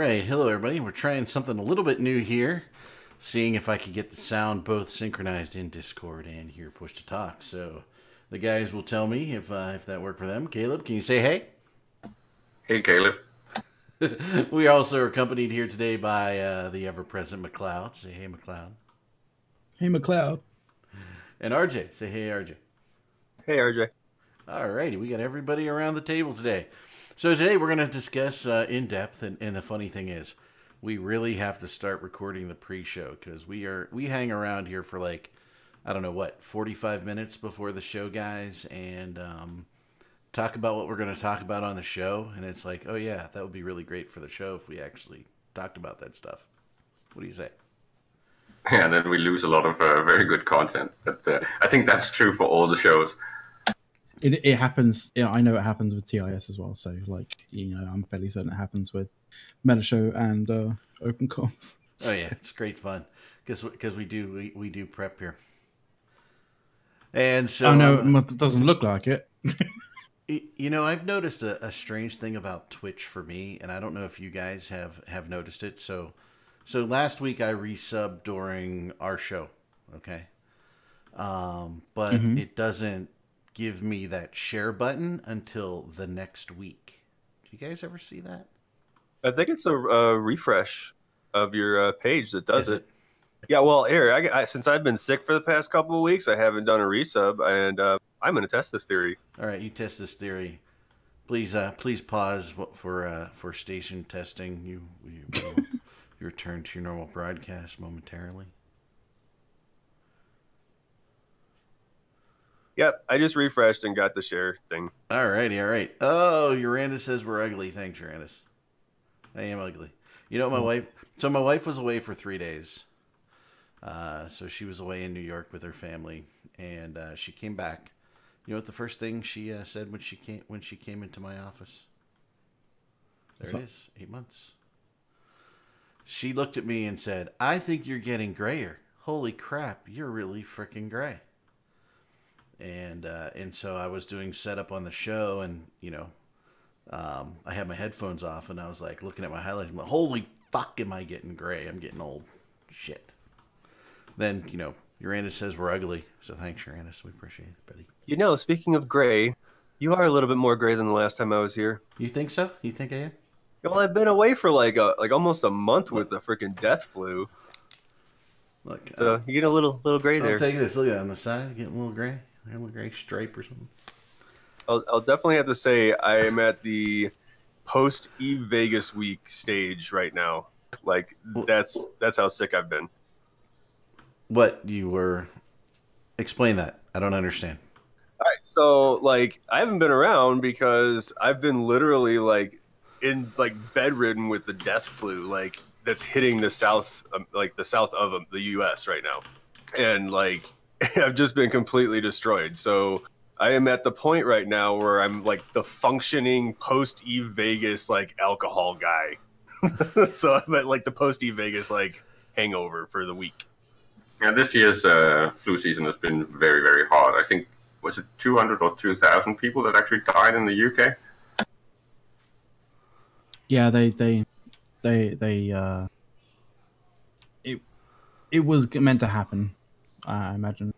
right, hello everybody. We're trying something a little bit new here, seeing if I could get the sound both synchronized in Discord and here push to talk. So the guys will tell me if that worked for them. Caleb, can you say hey? Hey, Caleb. We also are accompanied here today by the ever-present McLeod. Say hey, McLeod. Hey, McLeod. And RJ. Say hey, RJ. Hey, RJ. All righty, we got everybody around the table today. So today we're going to discuss in depth, and the funny thing is, we really have to start recording the pre-show because we hang around here for like, I don't know what, 45 minutes before the show, guys, and talk about what we're going to talk about on the show. And it's like, oh yeah, that would be really great for the show if we actually talked about that stuff. What do you say? Yeah, and then we lose a lot of very good content. But I think that's true for all the shows. It happens. Yeah, I know it happens with TIS as well. So, like, I'm fairly certain it happens with Metashow and Open Comms. Oh yeah, it's great fun because we do prep here. And so, oh no, it doesn't look like it. I've noticed a strange thing about Twitch for me, and I don't know if you guys have noticed it. So last week I resubbed during our show, okay, but it doesn't give me that share button until the next week. Do you guys ever see that? I think it's a refresh of your page that does it. Yeah, well, Eric, since I've been sick for the past couple of weeks, I haven't done a resub, and I'm going to test this theory. All right, you test this theory. Please pause for station testing. You return to your normal broadcast momentarily. Yep, I just refreshed and got the share thing. All righty, all right. Oh, Urandus says we're ugly. Thanks, Urandus. I am ugly. You know, my wife was away for 3 days. So she was away in New York with her family, and she came back. You know what the first thing she said when she came into my office? There it is, 8 months. She looked at me and said, "I think you're getting grayer. Holy crap, you're really freaking gray." And so I was doing setup on the show, and I had my headphones off, and I was like looking at my highlights. I'm like, holy fuck, am I getting gray? I'm getting old. Shit. Then Uranus says we're ugly, so thanks, Uranus. We appreciate it, buddy. Speaking of gray, you are a little bit more gray than the last time I was here. You think so? You think I am? Well, I've been away for like almost a month with the freaking death flu. Look, so you get a little gray there. I'll take this. Look at it on the side, getting a little gray. A little gray stripe or something. I'll definitely have to say I am at the post Eve Vegas week stage right now. Like that's how sick I've been. What you were? Explain that. I don't understand. All right, so like I haven't been around because I've been literally like in like bedridden with the death flu, like that's hitting the south, like the south of the U.S. right now, and like. I've just been completely destroyed. So I am at the point right now where I'm like the functioning post Eve Vegas like alcohol guy. So I'm at like the post Eve Vegas like hangover for the week. Yeah, this year's flu season has been very, very hard. I think was it 200 or 2,000 people that actually died in the UK? Yeah, it was meant to happen. I imagine.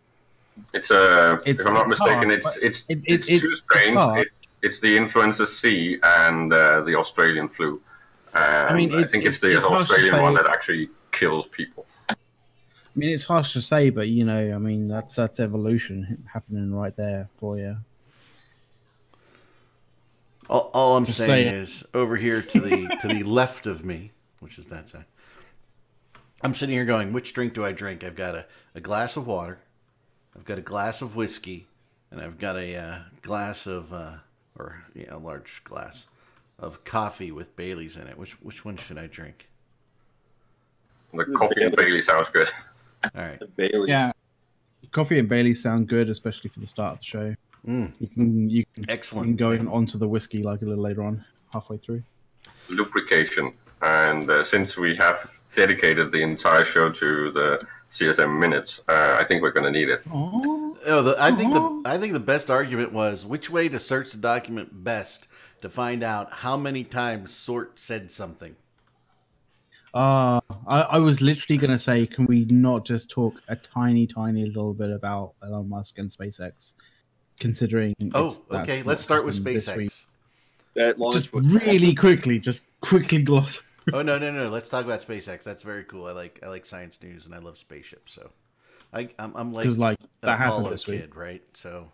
If I'm not mistaken, it's two strains. It's the influenza C and the Australian flu. I think it's the Australian one that actually kills people. I mean, it's harsh to say, but that's evolution happening right there for you. All I'm saying is over here to the left of me, which is that side. I'm sitting here going, which drink do I drink? I've got a glass of water, I've got a glass of whiskey, and I've got a glass of, a large glass of coffee with Bailey's in it. Which one should I drink? The coffee and Bailey sounds good. All right. Bailey's. Yeah, coffee and Bailey sound good, especially for the start of the show. You can excellent. You can go on to the whiskey like a little later on, halfway through. Lubrication, and since we have dedicated the entire show to the CSM minutes, I think we're going to need it. I think the best argument was which way to search the document best to find out how many times Sort said something. I was literally going to say, can we not just talk a tiny little bit about Elon Musk and SpaceX? Considering, okay, let's start with SpaceX. That launch just really quickly, just quickly gloss. Oh no! Let's talk about SpaceX. That's very cool. I like science news and I love spaceships. So, I'm like that Apollo this kid, week. right? So,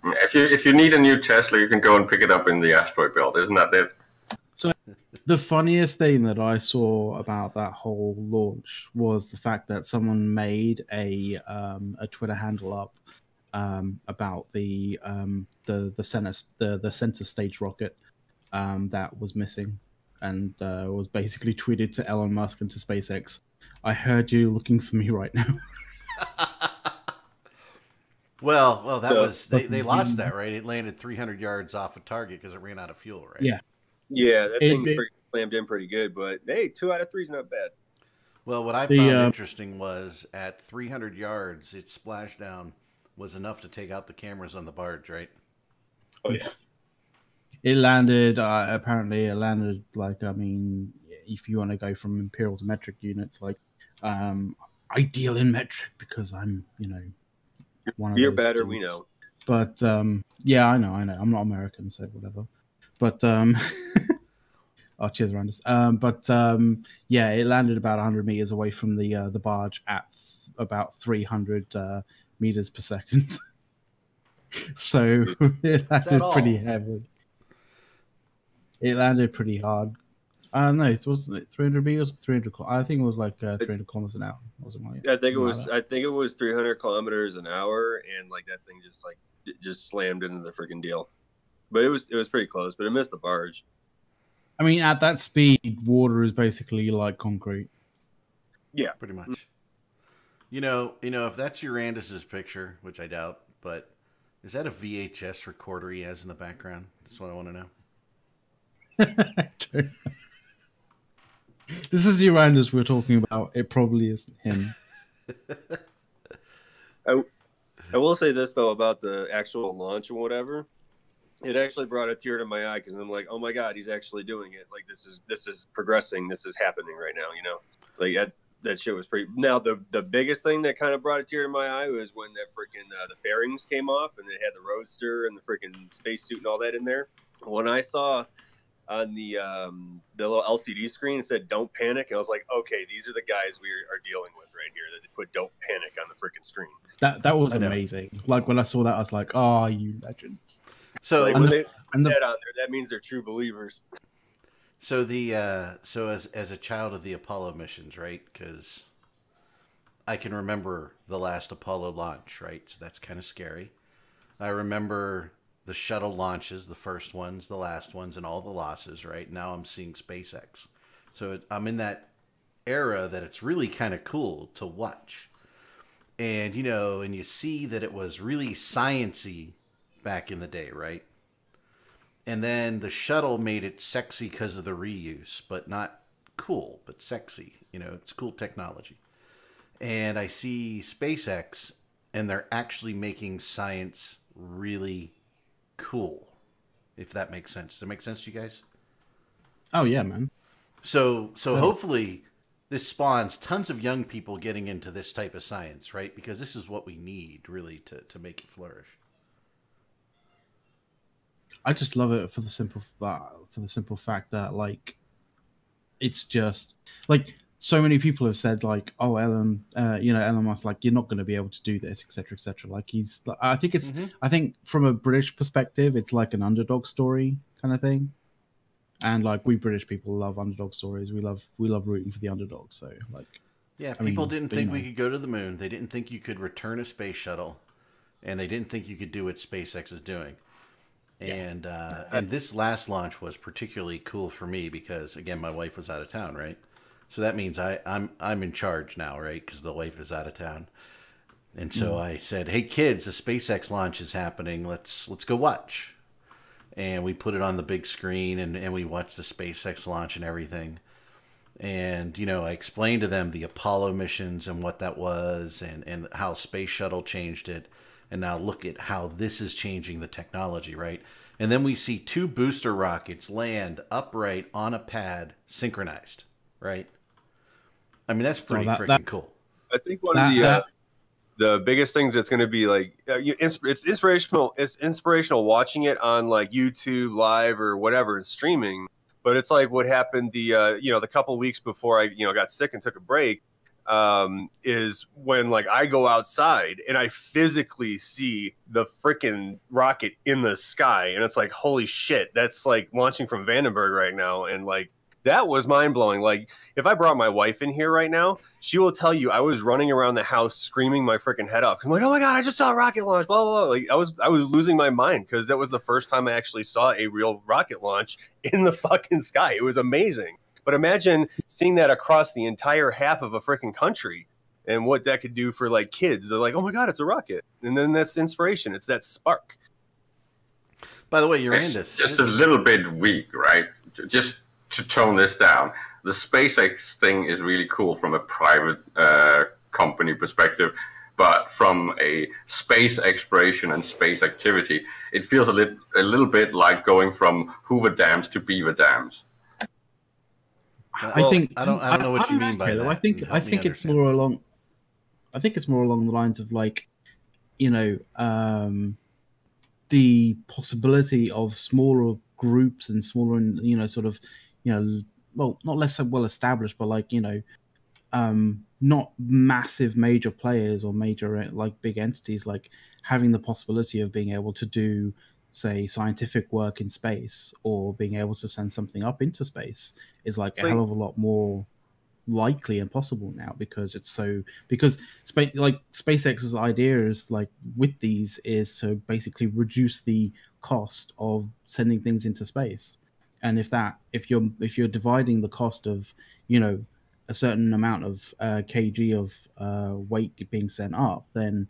if you need a new Tesla, you can go and pick it up in the asteroid belt. Isn't that it? So, the funniest thing that I saw about that whole launch was the fact that someone made a Twitter handle up about the center stage rocket that was missing, and was basically tweeted to Elon Musk and to SpaceX. I heard you looking for me right now. well, that was they lost that, right? It landed 300 yards off a target because it ran out of fuel, right? Yeah, that thing slammed in pretty good, but hey, 2 out of 3 is not bad. Well, what I found interesting was at 300 yards, its splashdown was enough to take out the cameras on the barge, right? Oh yeah. It landed. Apparently, it landed like, I mean, if you want to go from imperial to metric units, like, I deal in metric because I'm, one of You're those better, dudes. we know. But yeah, I know. I'm not American, so whatever. But oh, cheers, Randus. Yeah, it landed about 100 meters away from the barge at about 300 meters per second. So it landed pretty heavy. It landed pretty hard. No, it wasn't 300 meters, 300. I think it was like 300 kilometers an hour. I think it was 300 kilometers an hour, and like that thing just slammed into the freaking deal. But it was pretty close, but it missed the barge. I mean, at that speed, water is basically like concrete. Yeah, pretty much. You know, if that's Urandus's picture, which I doubt, but is that a VHS recorder he has in the background? That's what I want to know. This is Urandus we're talking about. It probably isn't him. I will say this though about the actual launch or whatever. It actually brought a tear to my eye because I'm like, oh my god, he's actually doing it. Like this is progressing. This is happening right now. Like that shit was pretty. Now the biggest thing that kind of brought a tear to my eye was when that freaking the fairings came off and it had the roadster and the freaking spacesuit and all that in there. When I saw on the little LCD screen, it said "Don't panic," and I was like, okay, these are the guys we are dealing with right here. That they put "Don't panic" on the freaking screen. That was amazing. Like when I saw that, I was like, oh, you legends. So like, when they put that on there, that means they're true believers. So so as a child of the Apollo missions, right? Because I can remember the last Apollo launch, right? So that's kind of scary. I remember the shuttle launches, the first ones, the last ones, and all the losses, right? Now I'm seeing SpaceX. So I'm in that era that it's really kind of cool to watch. And, and you see that it was really science-y back in the day, right? And then the shuttle made it sexy because of the reuse, but not cool, but sexy. It's cool technology. And I see SpaceX, and they're actually making science really cool, if that makes sense. Does that make sense to you guys? Oh yeah, man. So hopefully this spawns tons of young people getting into this type of science, right? Because this is what we need really to make it flourish. I just love it for the simple fact that like it's just like so many people have said like, oh, Elon Musk, like you're not going to be able to do this, etc., etc. Like I think from a British perspective, it's like an underdog story kind of thing, and like we British people love underdog stories. We love rooting for the underdog. So like, yeah, people didn't think we could go to the moon. They didn't think you could return a space shuttle, and they didn't think you could do what SpaceX is doing. And and this last launch was particularly cool for me because again, my wife was out of town, right? So that means I'm in charge now, right? Because the wife is out of town, and so I said, "Hey kids, the SpaceX launch is happening. Let's go watch." And we put it on the big screen, and we watched the SpaceX launch and everything. And I explained to them the Apollo missions and what that was, and how Space Shuttle changed it. And now look at how this is changing the technology, right? and then we see 2 booster rockets land upright on a pad, synchronized, right? I mean, that's pretty freaking cool. I think one of the biggest things that's going to be like it's inspirational. It's inspirational watching it on like YouTube Live or whatever and streaming. But it's like what happened the couple of weeks before I got sick and took a break. Is when like I go outside and I physically see the freaking rocket in the sky, and it's like, holy shit, that's like launching from Vandenberg right now, and like that was mind blowing. Like if I brought my wife in here right now, she will tell you I was running around the house screaming my freaking head off. I'm like, oh my god, I just saw a rocket launch, blah blah blah. Like I was losing my mind because that was the first time I actually saw a real rocket launch in the fucking sky. It was amazing. But imagine seeing that across the entire half of a freaking country and what that could do for like kids. They're like, oh my God, it's a rocket. And then that's inspiration. It's that spark. By the way, Urandus. Just a little bit weak, right? Just to tone this down. The SpaceX thing is really cool from a private company perspective. But from a space exploration and space activity, it feels a little bit like going from Hoover Dams to Beaver Dams. I think I don't know what you mean by that. I think it's more along. I think it's more along the lines of like, the possibility of smaller groups and smaller, well, not less well established, but like not massive major players or major like big entities, like having the possibility of being able to do, say, scientific work in space or being able to send something up into space is like a hell of a lot more likely and possible now because SpaceX's idea is like with these is to basically reduce the cost of sending things into space. And if you're dividing the cost of a certain amount of kg of weight being sent up, then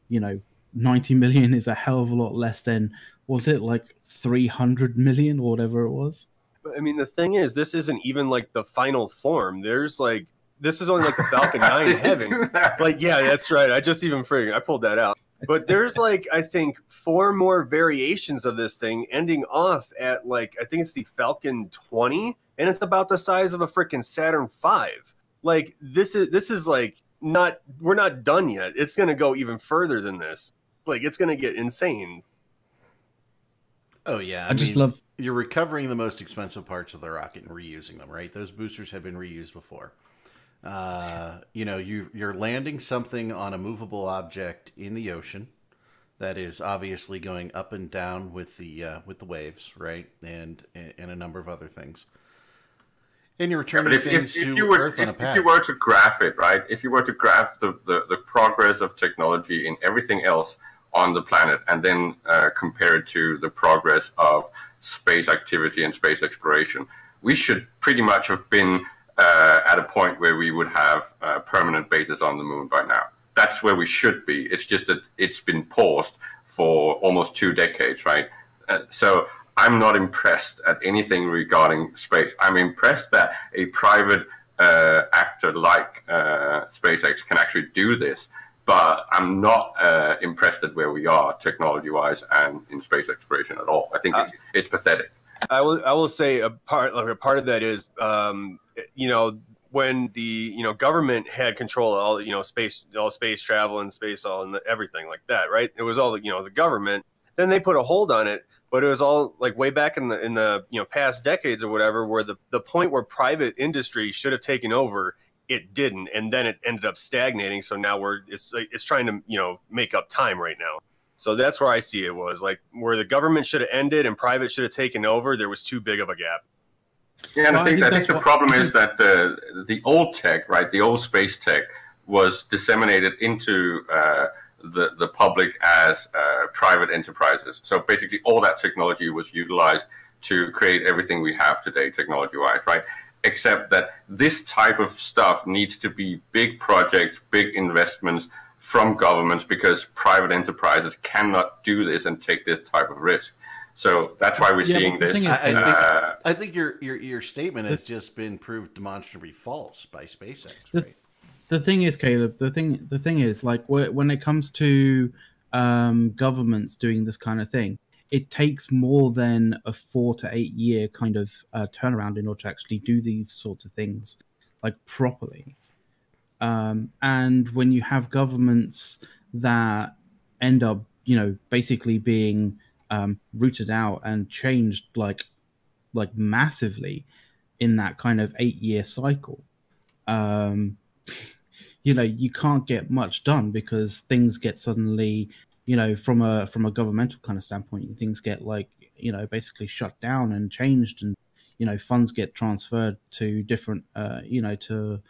90 million is a hell of a lot less than, was it like 300 million or whatever it was? I mean, the thing is, this isn't even like the final form. There's like, this is only like the Falcon 9 heaven. Like, yeah, that's right. I just even figured, I pulled that out. But there's like, I think 4 more variations of this thing ending off at like, I think it's the Falcon 20, and it's about the size of a freaking Saturn V. Like, this is like we're not done yet. It's going to go even further than this. Like, it's going to get insane. Oh yeah, I just love you're recovering the most expensive parts of the rocket and reusing them, right? Those boosters have been reused before. You're landing something on a movable object in the ocean that is obviously going up and down with the waves, right? And a number of other things. And you're returning things to Earth on a pad. If you were to graph it, right? If you were to graph the progress of technology in everything else on the planet and then compare it to the progress of space activity and space exploration, we should pretty much have been at a point where we would have permanent bases on the moon by now. That's where we should be. It's just that it's been paused for almost 2 decades, right? So I'm not impressed at anything regarding space. I'm impressed that a private actor like SpaceX can actually do this. But I'm not impressed at where we are technology-wise and in space exploration at all. I think it's pathetic. I will say a part of that is, when the government had control of all space travel and space and everything like that, right? It was all the government. Then they put a hold on it, but it was all like way back in the past decades or whatever, where the point where private industry should have taken over. It didn't, and then it ended up stagnating. So now it's trying to make up time right now. So that's where I see it was like where the government should have ended and private should have taken over. There was too big of a gap. Yeah, and I think the problem is that the old tech, right, the old space tech, was disseminated into the public as private enterprises. So basically, all that technology was utilized to create everything we have today, technology-wise, right? Except that this type of stuff needs to be big projects, big investments from governments, because private enterprises cannot do this and take this type of risk. So that's why we're seeing this. I think your statement has just been proved demonstrably false by SpaceX. Right? The thing is, Caleb. The thing is, like when it comes to governments doing this kind of thing, it takes more than a 4 to 8 year kind of turnaround in order to actually do these sorts of things like properly. And when you have governments that end up, basically being rooted out and changed like massively in that kind of 8-year cycle, you can't get much done because things get suddenly, from a governmental kind of standpoint, things get basically shut down and changed, and funds get transferred to different to.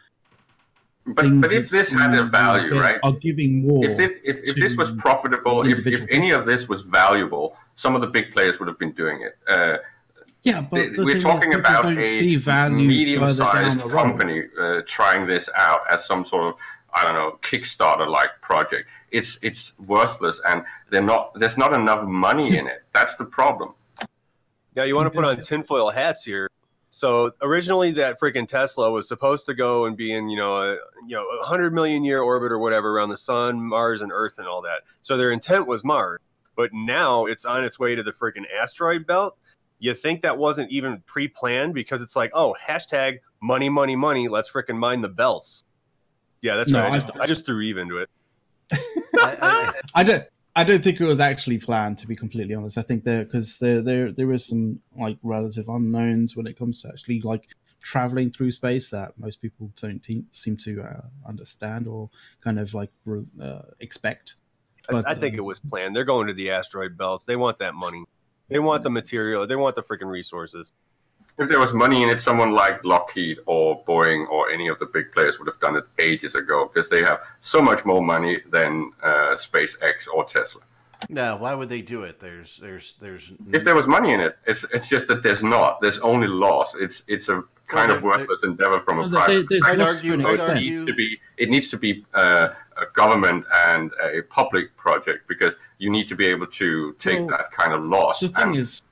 But if this had a value, right? Are giving more. If this was profitable, if any of this was valuable, some of the big players would have been doing it. Yeah, but we're talking about a medium-sized company trying this out as some sort of, I don't know, Kickstarter-like project. It's worthless, and there's not enough money in it. That's the problem. Yeah, you want to put on tinfoil hats here. So originally, that freaking Tesla was supposed to go and be in, a 100 million year orbit or whatever around the sun, Mars, and Earth, and all that. So their intent was Mars, but now it's on its way to the freaking asteroid belt. You think that wasn't even pre-planned because it's like, oh, hashtag money, money, money. Let's freaking mine the belts. Yeah, that's right. I just threw Eve into it. I don't think it was actually planned, to be completely honest. I think there is some like relative unknowns when it comes to actually like traveling through space that most people don't seem to understand or kind of like expect. But I think it was planned. They're going to the asteroid belts. They want that money. They want the material. They want the freaking resources. If there was money in it, someone like Lockheed or Boeing or any of the big players would have done it ages ago because they have so much more money than SpaceX or Tesla. No, why would they do it? There's. If there was money in it, it's just that there's not. There's only loss. It's a kind of worthless endeavor from a private. It needs to be a government and a public project because you need to be able to take that kind of loss. The thing is,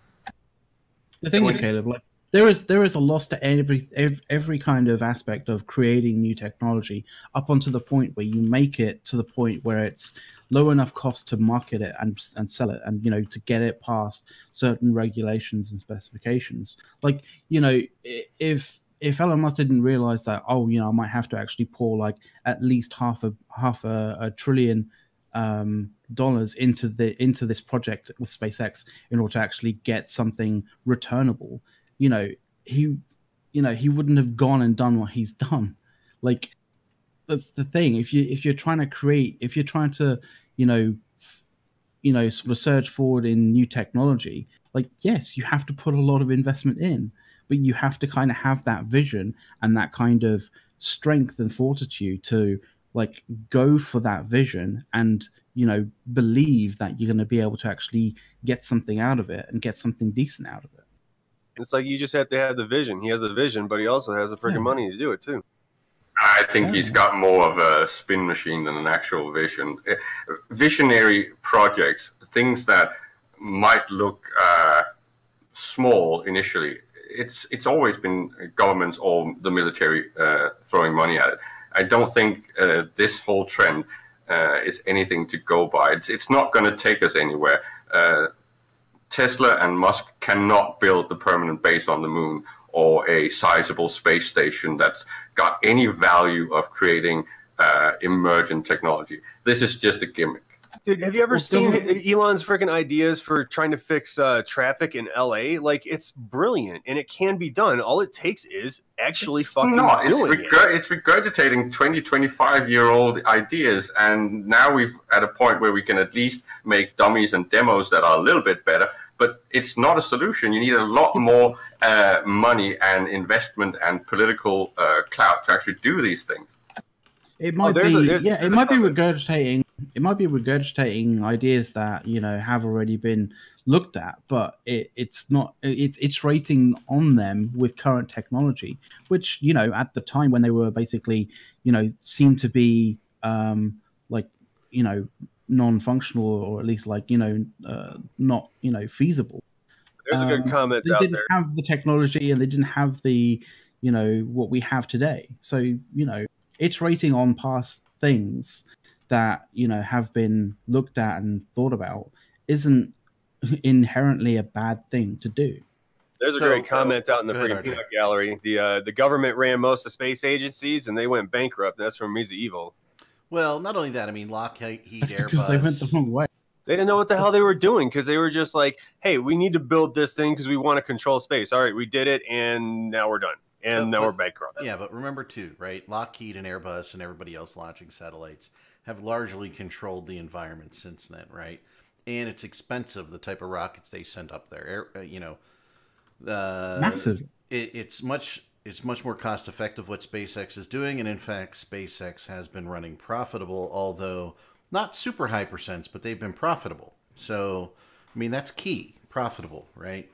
Caleb, like there is a loss to every kind of aspect of creating new technology up until the point where you make it to the point where it's low enough cost to market it and sell it, and to get it past certain regulations and specifications. Like if Elon Musk didn't realize that, I might have to actually pour like at least half a trillion dollars into this project with SpaceX in order to actually get something returnable, he wouldn't have gone and done what he's done. Like that's the thing. If you're trying to sort of surge forward in new technology, like yes, you have to put a lot of investment in, but you have to kind of have that vision and that kind of strength and fortitude to like go for that vision and believe that you're going to be able to actually get something out of it and get something decent out of it. It's like you just have to have the vision. He has a vision, but he also has the freaking money to do it too. I think he's got more of a spin machine than an actual vision. Visionary projects, things that might look small initially, it's always been governments or the military throwing money at it. I don't think this whole trend is anything to go by. It's not going to take us anywhere. Tesla and Musk cannot build the permanent base on the moon or a sizable space station that's got any value of creating emergent technology. This is just a gimmick. Dude, have you ever seen Elon's freaking ideas for trying to fix traffic in LA? Like, it's brilliant, and it can be done. All it takes is actually doing it. It's regurgitating 20, 25-year-old ideas, and now we've at a point where we can at least make dummies and demos that are a little bit better, but it's not a solution. You need a lot more money and investment and political clout to actually do these things. It might be regurgitating. It might be regurgitating ideas that have already been looked at, but it's not. It's rating on them with current technology, which at the time when they were basically seemed to be non-functional, or at least not feasible. There's a good comment. They didn't have the technology, and they didn't have the what we have today. So it's rating on past things that have been looked at and thought about isn't inherently a bad thing to do. There's a great comment out in the freaking peanut gallery. The government ran most of space agencies, and they went bankrupt. That's from Mise Evil. Well, not only that, I mean, Lockheed, That's Airbus. Because they went the wrong way. They didn't know what the hell they were doing because they were just like, hey, we need to build this thing because we want to control space. All right, we did it, and now we're done. And now we're bankrupt. Yeah, but remember, too, right? Lockheed and Airbus and everybody else launching satellites have largely controlled the environment since then, right? And it's expensive, the type of rockets they send up there. Massive. It's much more cost effective what SpaceX is doing, and in fact, SpaceX has been running profitable, although not super high percents, but they've been profitable. So, I mean, that's key, profitable, right?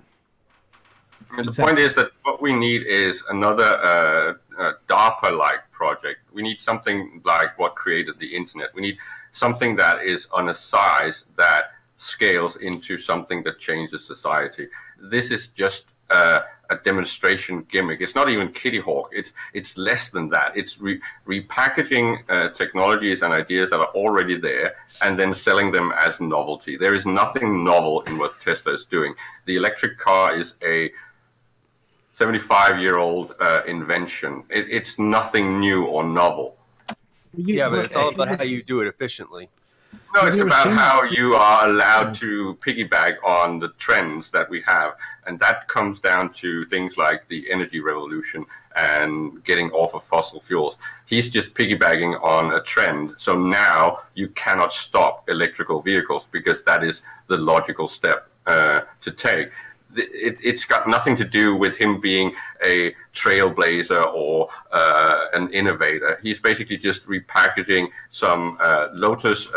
And the point is that what we need is another DARPA-like project. We need something like what created the internet. We need something that is on a size that scales into something that changes society. This is just a demonstration gimmick. It's not even Kitty Hawk. It's less than that. It's repackaging technologies and ideas that are already there and then selling them as novelty. There is nothing novel in what Tesla is doing. The electric car is a 75-year-old invention. It's nothing new or novel. Yeah, but it's all about how you do it efficiently. No, it's about how you are allowed to piggyback on the trends that we have. And that comes down to things like the energy revolution and getting off of fossil fuels. He's just piggybacking on a trend. So now you cannot stop electrical vehicles because that is the logical step to take. It's got nothing to do with him being a trailblazer or an innovator. He's basically just repackaging some Lotus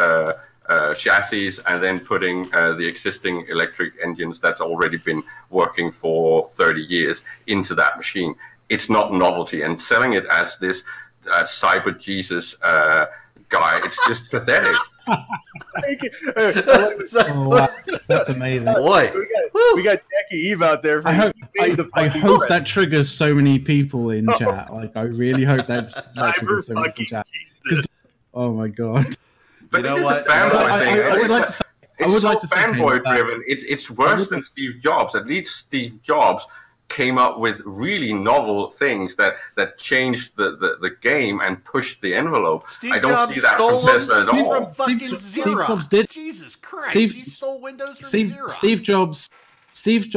chassis and then putting the existing electric engines that's already been working for 30 years into that machine. It's not novelty, and selling it as this cyber Jesus guy, it's just pathetic. Oh, wow. That's amazing. Boy, we got Jackie Eve out there. I hope that triggers so many people in chat. Like, I really hope that triggers so many people in chat. Oh my god! But you know what? It's a fanboy thing. It's so fanboy driven. It's worse than Steve Jobs. At least Steve Jobs came up with really novel things that changed the game and pushed the envelope. I don't see that from Tesla at all. From fucking Xerox. Steve Jobs did. Jesus Christ! He stole Windows from Xerox. Steve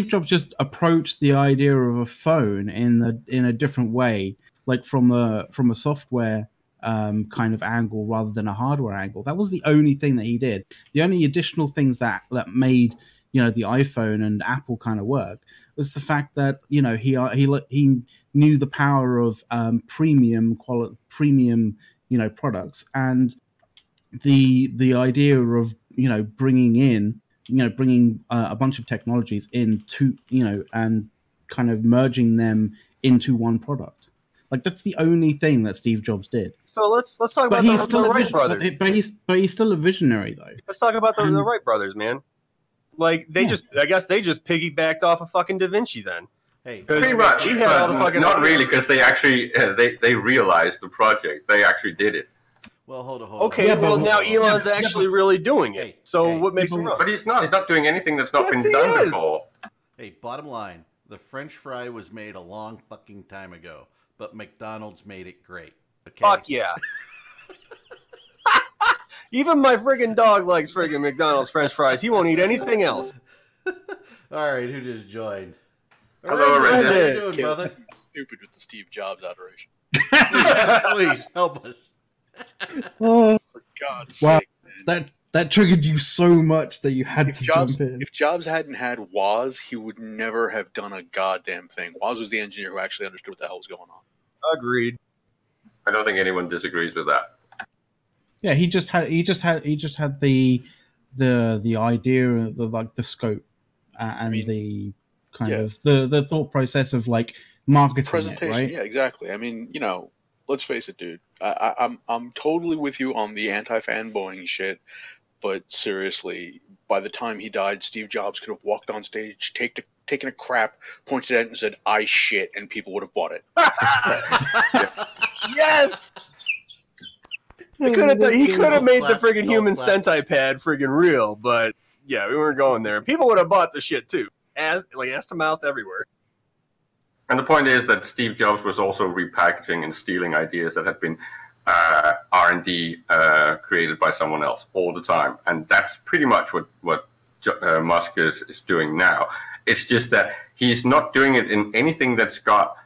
Jobs just approached the idea of a phone in a different way, like from a software kind of angle rather than a hardware angle. That was the only thing that he did. The only additional things that made the iPhone and Apple kind of work was the fact that he knew the power of premium products, and the idea of bringing a bunch of technologies into and kind of merging them into one product. Like, that's the only thing that Steve Jobs did. So let's talk about the Wright brothers. But he's still a visionary, though. Let's talk about the Wright brothers, man. Like, I guess they just piggybacked off of fucking Da Vinci then. Hey, pretty much, but not really, because they actually they realized the project. They actually did it. Well, hold on. Okay, yeah, well, now Elon's actually really doing it. So what makes him wrong? But he's not. He's not doing anything that's not been done before. Hey, bottom line, the French fry was made a long fucking time ago, but McDonald's made it great. Okay? Fuck yeah. Even my friggin' dog likes friggin' McDonald's French fries. He won't eat anything else. All right, who just joined? Hello, How you doing, brother? Stupid with the Steve Jobs adoration. Please help us. Oh, for God's sake! Man. That triggered you so much that you had to jump in. If Jobs hadn't had Woz, he would never have done a goddamn thing. Woz was the engineer who actually understood what the hell was going on. Agreed. I don't think anyone disagrees with that. Yeah, he just had the idea, the scope, and the kind of the thought process of like marketing presentation. Right? Yeah, exactly. I mean, let's face it, dude. I'm totally with you on the anti-fanboying shit, but seriously, by the time he died, Steve Jobs could have walked on stage, taken a crap, pointed at it, and said, "I shit," and people would have bought it. Yes. He could have made the friggin' human centipede friggin' real, but yeah, we weren't going there. People would have bought the shit too, ass to mouth everywhere. And the point is that Steve Jobs was also repackaging and stealing ideas that had been R&D created by someone else all the time. And that's pretty much what Musk is doing now. It's just that he's not doing it in anything that's got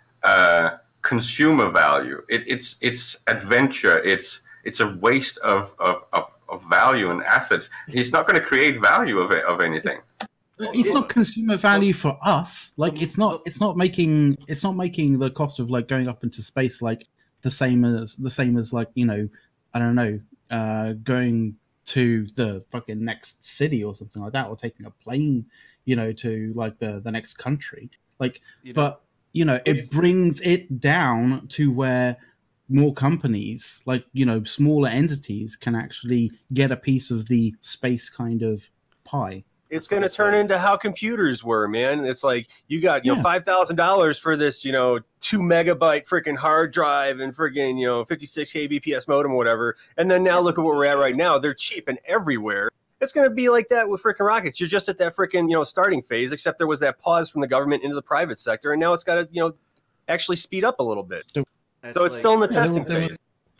consumer value. It's adventure. It's a waste of value and assets. He's not going to create value of anything. It's not consumer value for us. Like it's not making the cost of like going up into space like the same as like, you know, I don't know, going to the fucking next city or something like that, or taking a plane, you know, to like the next country. Like, but you know, it brings it down to where more companies, like, you know, smaller entities can actually get a piece of the space kind of pie. It's going to turn into how computers were, man. It's like you got, you know, $5,000 for this, you know, 2 megabyte freaking hard drive and freaking, you know, 56 kbps modem or whatever. And then now look at where we're at right now. They're cheap and everywhere. It's going to be like that with freaking rockets. You're just at that freaking, you know, starting phase, except there was that pause from the government into the private sector. And now it's got to, you know, actually speed up a little bit. So it's still in the testing phase.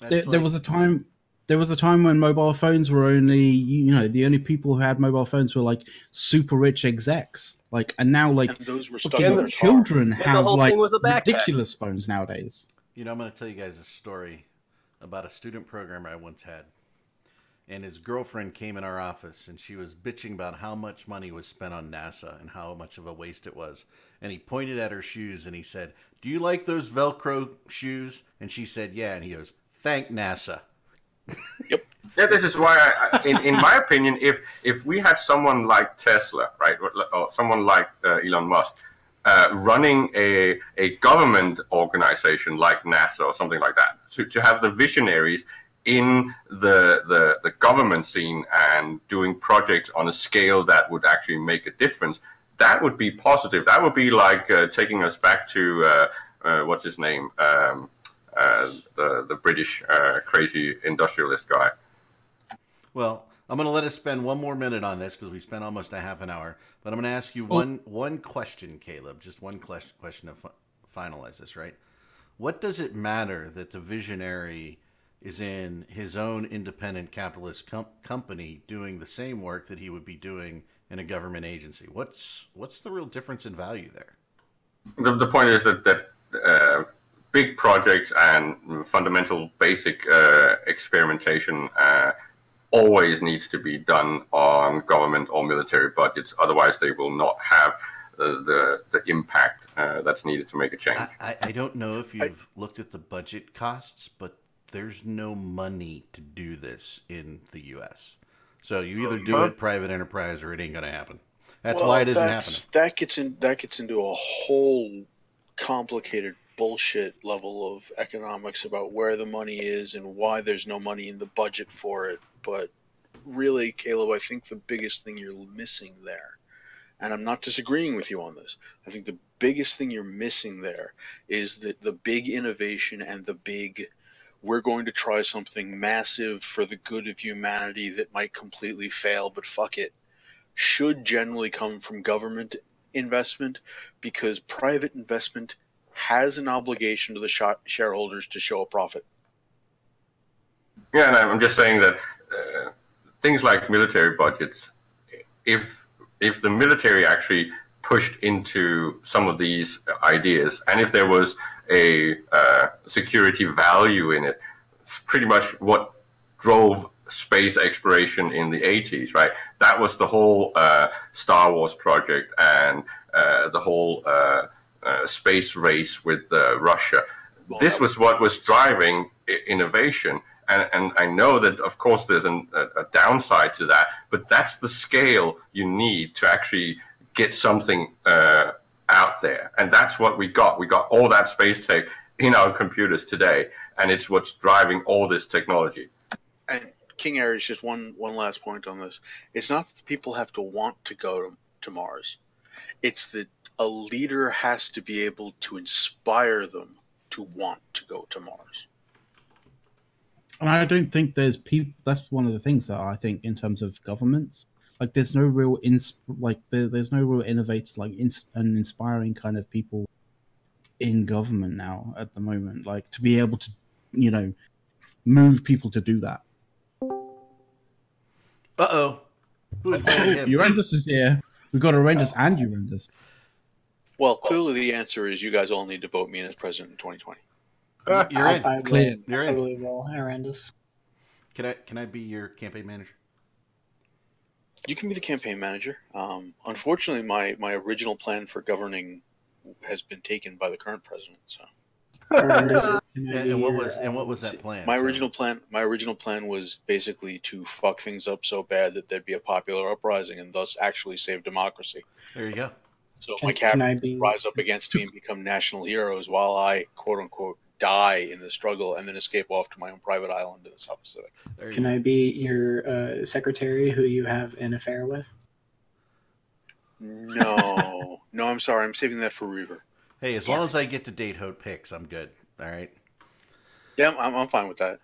There was a time. There was a time when mobile phones were only, you know, the only people who had mobile phones were like super rich execs. Like, and now like and those were children have like ridiculous phones nowadays. You know, I'm going to tell you guys a story about a student programmer I once had. And his girlfriend came in our office and she was bitching about how much money was spent on NASA and how much of a waste it was. And he pointed at her shoes and he said, "Do you like those Velcro shoes?" And she said, "Yeah." And he goes, "Thank NASA." Yep. Yeah, this is why, in my opinion, if we had someone like Tesla, right, or someone like Elon Musk, running a government organization like NASA or something like that, to have the visionaries in the government scene and doing projects on a scale that would actually make a difference, that would be positive. That would be like taking us back to what's his name. The British crazy industrialist guy. Well, I'm going to let us spend one more minute on this because we spent almost a half an hour. But I'm going to ask you one question, Caleb. Just one question to finalize this, right? What does it matter that the visionary is in his own independent capitalist company doing the same work that he would be doing in a government agency? What's the real difference in value there? The point is that big projects and fundamental basic experimentation always needs to be done on government or military budgets. Otherwise, they will not have the impact that's needed to make a change. I don't know if you've looked at the budget costs, but there's no money to do this in the U.S. So you either do it private enterprise or it ain't going to happen. That's why it isn't happening. That gets into a whole complicated bullshit level of economics about where the money is and why there's no money in the budget for it. But really, Caleb, I think the biggest thing you're missing there, and I'm not disagreeing with you on this, I think the biggest thing you're missing there is that the big innovation and the big, we're going to try something massive for the good of humanity that might completely fail, but fuck it, should generally come from government investment, because private investment has an obligation to the shareholders to show a profit. Yeah, and I'm just saying that things like military budgets, if the military actually pushed into some of these ideas, and if there was a security value in it, it's pretty much what drove space exploration in the 80s, right? That was the whole Star Wars project and the whole space race with Russia. This was what was driving innovation. And I know that, of course, there's a downside to that, but that's the scale you need to actually get something out there. And that's what we got. We got all that space tech in our computers today, and it's what's driving all this technology. And King Aries, just one last point on this. It's not that people have to want to go to Mars. It's that a leader has to be able to inspire them to want to go to Mars. And I don't think there's people. That's one of the things that I think, in terms of governments, like there's no real there's no real innovators and inspiring kind of people in government now at the moment, like to be able to, you know, move people to do that. Urandus is here. We've got Urandus and Urandus. Well, clearly the answer is you guys all need to vote me in as president in 2020. You're in. I totally will, Urandus. Can I be your campaign manager? You can be the campaign manager. Unfortunately, my original plan for governing has been taken by the current president. So. And what was that plan? My original plan was basically to fuck things up so bad that there'd be a popular uprising and thus actually save democracy. There you go. So my captains rise up against me and become national heroes while I, quote unquote, die in the struggle and then escape off to my own private island in the South Pacific. Can I be your secretary who you have an affair with? No, I'm sorry. I'm saving that for Reaver. Hey, as long as I get to date Hote picks, I'm good. All right. Yeah, I'm fine with that.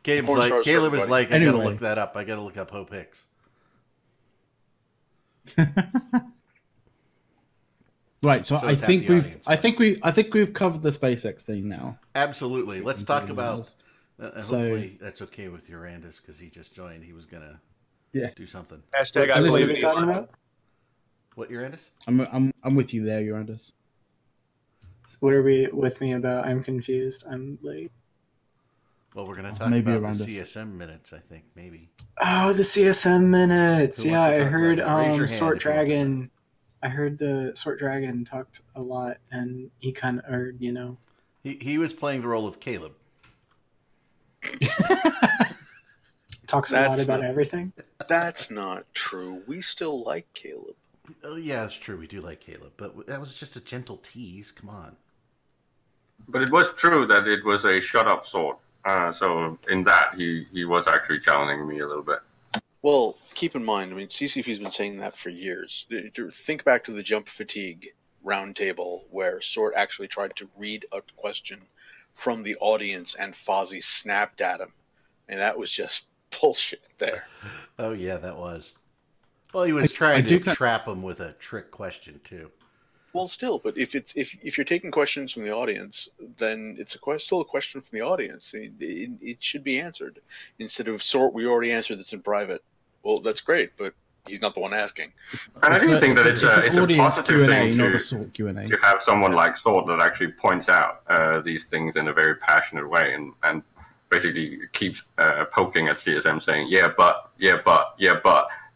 Caleb was like, I gotta look that up. I gotta look up Hote picks. Right, so I think we've covered the SpaceX thing now. Absolutely. Let's talk about. Hopefully that's okay with Urandus because he just joined. He was gonna do something. Hashtag I believe in you. Talking about? What, Urandus? I'm with you there, Urandus. What are we with me about? I'm confused. I'm late. Well, we're gonna talk about the CSM minutes. I think maybe. Oh, the CSM minutes. Yeah, I heard Sort Dragon. I heard the Sort Dragon talked a lot, and he kind of, or you know, he was playing the role of Caleb. Talks a lot about everything. That's not true. We still like Caleb. Oh yeah, that's true. We do like Caleb, but that was just a gentle tease. Come on. But it was true that it was a shut up Sort. So in that, he was actually challenging me a little bit. Well, keep in mind, I mean, CCP's been saying that for years. Think back to the Jump Fatigue roundtable where Sort actually tried to read a question from the audience and Fozzie snapped at him. And that was just bullshit there. Oh, yeah, that was. Well, he was trying to trap him with a trick question, too. Well, still, but if you're taking questions from the audience, then it's still a question from the audience. It should be answered instead of Sort. We already answered this in private. Well, that's great, but he's not the one asking. And I do think that it's a positive thing to have someone like Sort that actually points out these things in a very passionate way and basically keeps poking at CSM, saying, yeah, but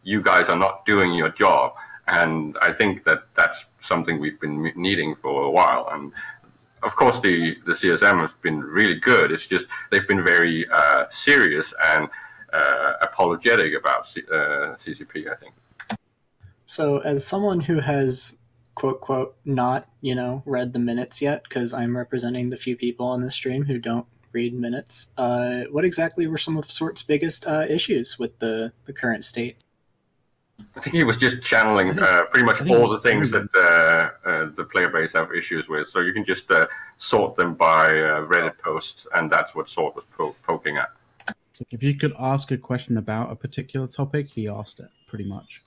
you guys are not doing your job. And I think that that's something we've been needing for a while. And of course, the CSM has been really good. It's just they've been very serious and apologetic about CCP, I think. So as someone who has, quote, quote, not, read the minutes yet, because I'm representing the few people on this stream who don't read minutes, what exactly were some of Sort's biggest issues with the current state? I think he was just channeling pretty much all the things that the player base have issues with. So you can just sort them by Reddit posts, and that's what Sort was poking at. If you could ask a question about a particular topic, he asked it, pretty much.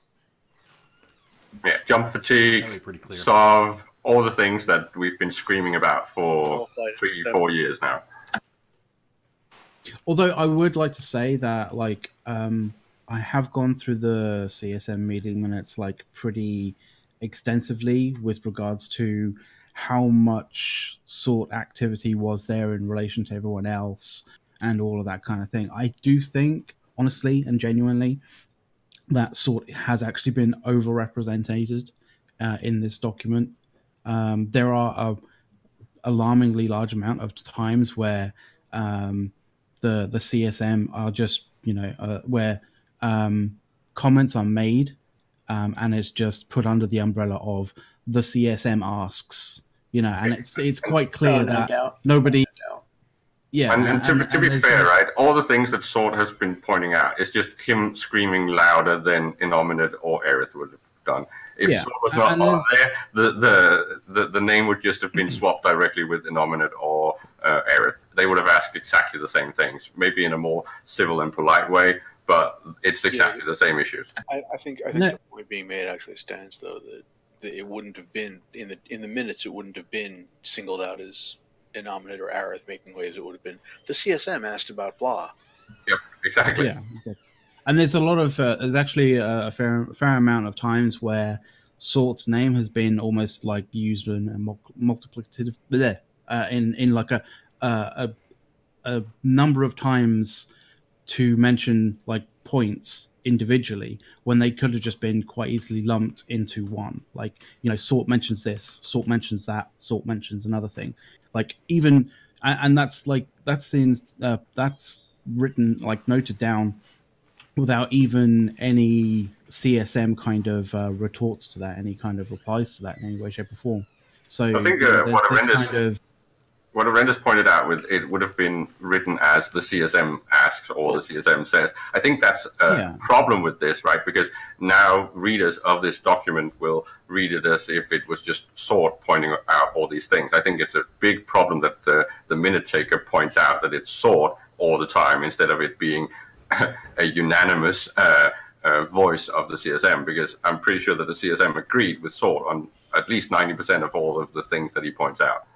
Yeah, Jump Fatigue, Sov, all the things that we've been screaming about for 3-4 years now. Although I would like to say that, I have gone through the CSM meeting minutes pretty extensively with regards to how much Sort activity was there in relation to everyone else and all of that kind of thing. I do think, honestly and genuinely, that Sort has actually been overrepresented in this document. There are a alarmingly large amount of times where the CSM are just, where comments are made and it's just put under the umbrella of the CSM asks, and it's quite clear that nobody. Yeah, and to be fair, right, all the things that Sort has been pointing out is just him screaming louder than Innominate or Aerith would have done. If Sort was not on there, the name would just have been swapped directly with Innominate or Aerith. They would have asked exactly the same things, maybe in a more civil and polite way, but it's exactly the same issues. I think the point being made actually stands, though, that it wouldn't have been in the minutes. It wouldn't have been singled out as Innominate or Aerith making waves. It would have been the CSM asked about blah. Yep, exactly. Yeah, exactly. And there's a lot of there's actually a fair amount of times where Sort's name has been almost like used in a multiplicative in like a number of times to mention like points individually when they could have just been quite easily lumped into one. Like, you know, Sort mentions this, Sort mentions that, Sort mentions another thing. Like even and that's like that's written, like noted down without even any CSM kind of retorts to that, any kind of replies to that in any way, shape, or form. So I think what Arendis pointed out, it would have been written as the CSM asks or the CSM says. I think that's a problem with this, right? Because now readers of this document will read it as if it was just Sort pointing out all these things. I think it's a big problem that the minute taker points out that it's Sort all the time instead of it being a unanimous voice of the CSM, because I'm pretty sure that the CSM agreed with Sort on at least 90% of all of the things that he points out.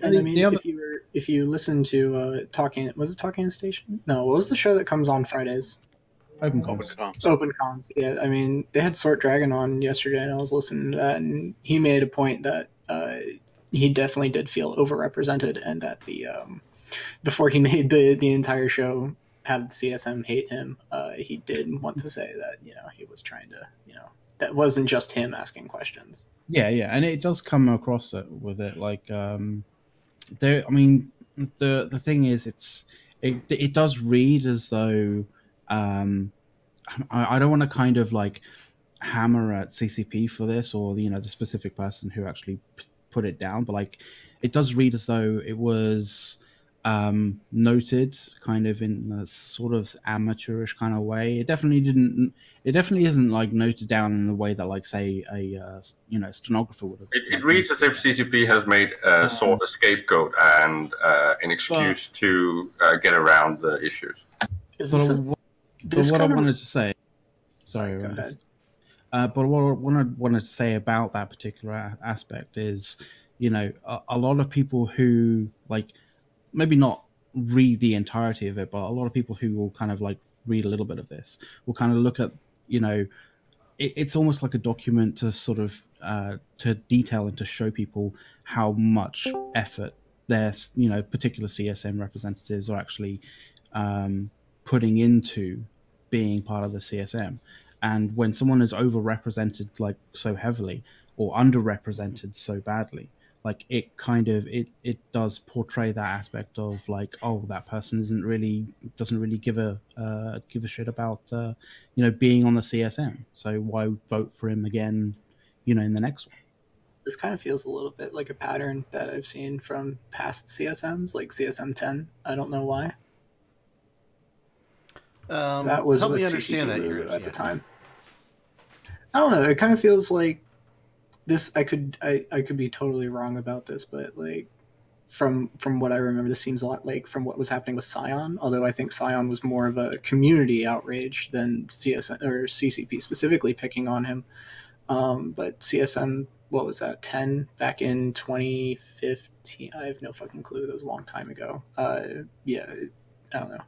And I mean, if you listen to Talking Station? No, what was the show that comes on Fridays? Open Comms. Open Comms. Yeah, I mean, they had Sort Dragon on yesterday, and I was listening to that, and he made a point that he definitely did feel overrepresented, and that the before he made the entire show have the CSM hate him, he did want to say that, you know, he was trying to, you know, that wasn't just him asking questions. Yeah, and it does come across with it like there. I mean, the thing is, it does read as though I don't want to kind of like hammer at CCP for this, or, you know, the specific person who actually put it down, but like it does read as though it was noted kind of in a sort of amateurish kind of way. It definitely isn't like noted down in the way that, like, say a stenographer would have. It reads as if CCP has made Sort a scapegoat and an excuse to get around the issues. What I wanted to say, sorry, go ahead. But what I wanted to say about that particular aspect is, you know, a lot of people who, like, maybe not read the entirety of it, but a lot of people who will kind of like read a little bit of this will kind of look at, you know, it's almost like a document to sort of to detail and to show people how much effort their, you know, particular CSM representatives are actually putting into being part of the CSM. And when someone is overrepresented like so heavily or underrepresented so badly, like it kind of it does portray that aspect of like, oh, that person doesn't really give a shit about you know, being on the CSM, so why vote for him again, you know, in the next one. This kind of feels a little bit like a pattern that I've seen from past CSMs, like CSM 10. I don't know why. That was help me understand that at the time. I don't know. It kind of feels like this. I could be totally wrong about this, but like from what I remember, this seems a lot like from what was happening with Scion. Although I think Scion was more of a community outrage than CSM or CCP specifically picking on him. But CSM, what was that, 10 back in 2015? I have no fucking clue. That was a long time ago. Yeah, I don't know.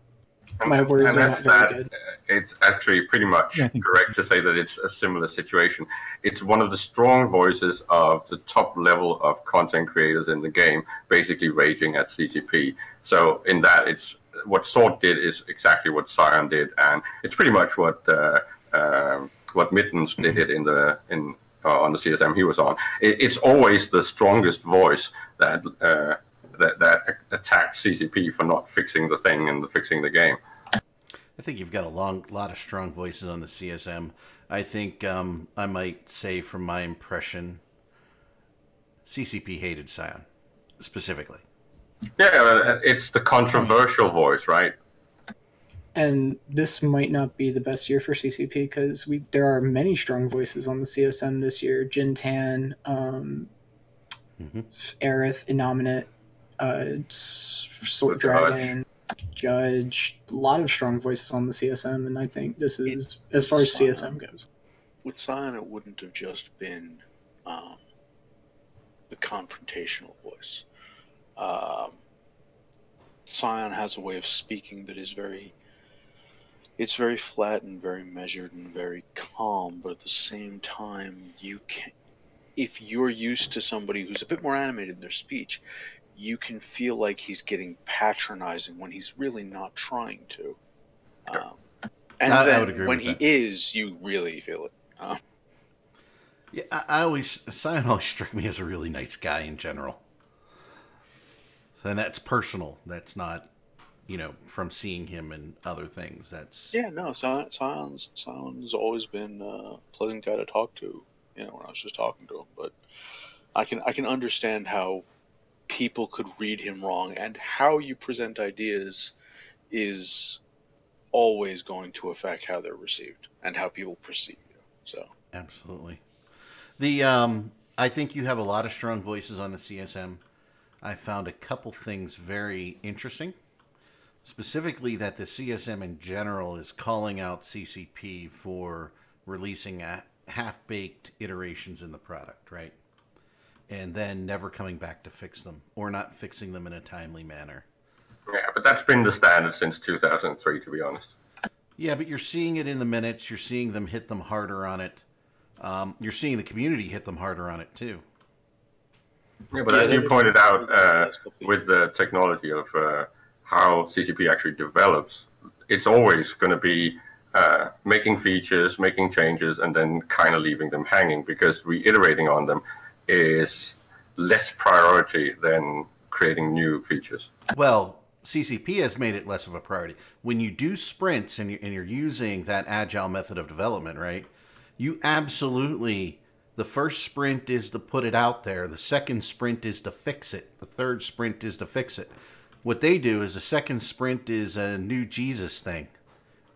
My words are not very good. It's actually pretty much correct to say that it's a similar situation. It's one of the strong voices of the top level of content creators in the game, basically raging at CCP. So in that, it's what Sort did is exactly what Scion did, and it's pretty much what Mittens did on the CSM he was on. It's always the strongest voice that attacked CCP for not fixing the thing and fixing the game. I think you've got a lot of strong voices on the CSM. I think I might say from my impression, CCP hated Scion, specifically. Yeah, it's the controversial voice, right? And this might not be the best year for CCP because there are many strong voices on the CSM this year. Jin Tan, Aerith, Innominate, Sort Dragon, Judge, a lot of strong voices on the CSM, and I think this is, as far as CSM goes. With Scion, it wouldn't have just been the confrontational voice. Scion has a way of speaking that is it's very flat and very measured and very calm, but at the same time, if you're used to somebody who's a bit more animated in their speech, you can feel like he's getting patronizing when he's really not trying to. And then when he is, you really feel it. Yeah, Scion always struck me as a really nice guy in general. And that's personal. That's not, from seeing him and other things. Scion's always been a pleasant guy to talk to, when I was just talking to him. But I can understand how people could read him wrong, and how you present ideas is always going to affect how they're received and how people perceive you. So absolutely. I think you have a lot of strong voices on the CSM. I found a couple things very interesting. Specifically that the CSM in general is calling out CCP for releasing half-baked iterations in the product, right? And then never coming back to fix them, or not fixing them in a timely manner. Yeah, but that's been the standard since 2003, to be honest. Yeah, but you're seeing it in the minutes. You're seeing them hit them harder on it. You're seeing the community hit them harder on it, too. Yeah, but as you pointed out, with the technology of how CCP actually develops, it's always going to be making features, making changes, and then kind of leaving them hanging, because reiterating on them is less priority than creating new features. Well, CCP has made it less of a priority. When you do sprints and you're using that agile method of development, right, you absolutely... The first sprint is to put it out there. The second sprint is to fix it. The third sprint is to fix it. What they do is the second sprint is a new Jesus thing,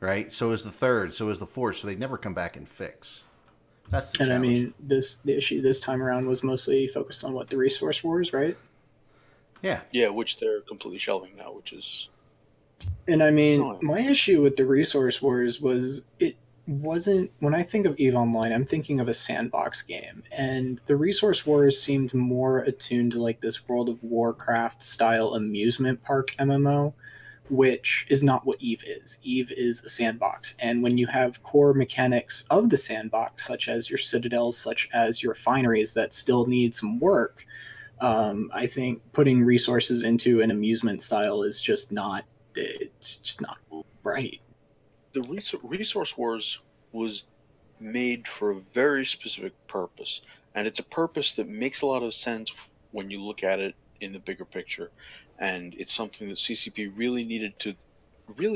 right? So is the third. So is the fourth. So they never come back and fix. That's the challenge. I mean, the issue this time around was mostly focused on the resource wars, right? Yeah. Yeah, which they're completely shelving now, which is... And I mean, my issue with the resource wars was it wasn't, when I think of EVE Online, I'm thinking of a sandbox game, and the resource wars seemed more attuned to this World of Warcraft style amusement park MMO, which is not what EVE is. EVE is a sandbox, and when you have core mechanics of the sandbox, such as your citadels, such as your refineries that still need some work, I think putting resources into an amusement style is just not, it's just not right. The resource wars was made for a very specific purpose, and it's a purpose that makes a lot of sense when you look at it in the bigger picture, and it's something that CCP really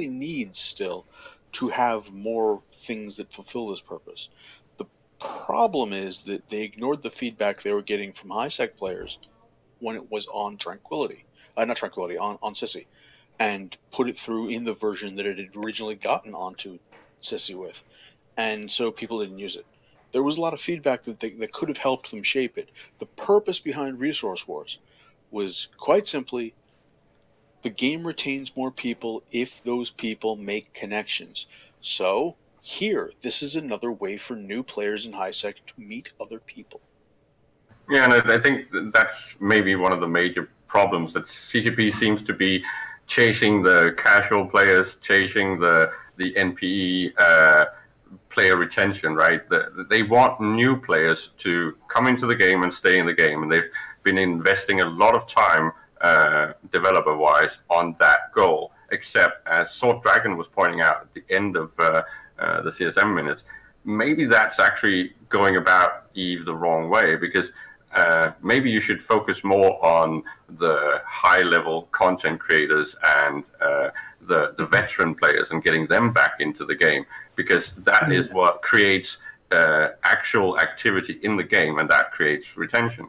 needs still to have more things that fulfill this purpose. The problem is that they ignored the feedback they were getting from HiSec players when it was on Tranquility, on Sissy, and put it through in the version that it had originally gotten onto Sissy with. And so people didn't use it. There was a lot of feedback that could have helped them shape it. The purpose behind Resource Wars was quite simply, the game retains more people if those people make connections. So here, this is another way for new players in HiSec to meet other people. Yeah, and I think that's maybe one of the major problems, that CCP seems to be chasing the casual players, chasing the NPE player retention, right? They want new players to come into the game and stay in the game, and they've been investing a lot of time developer-wise on that goal. Except, as Sword Dragon was pointing out at the end of the CSM minutes, maybe that's actually going about EVE the wrong way, because maybe you should focus more on the high-level content creators and the veteran players and getting them back into the game, because that is what creates actual activity in the game, and that creates retention.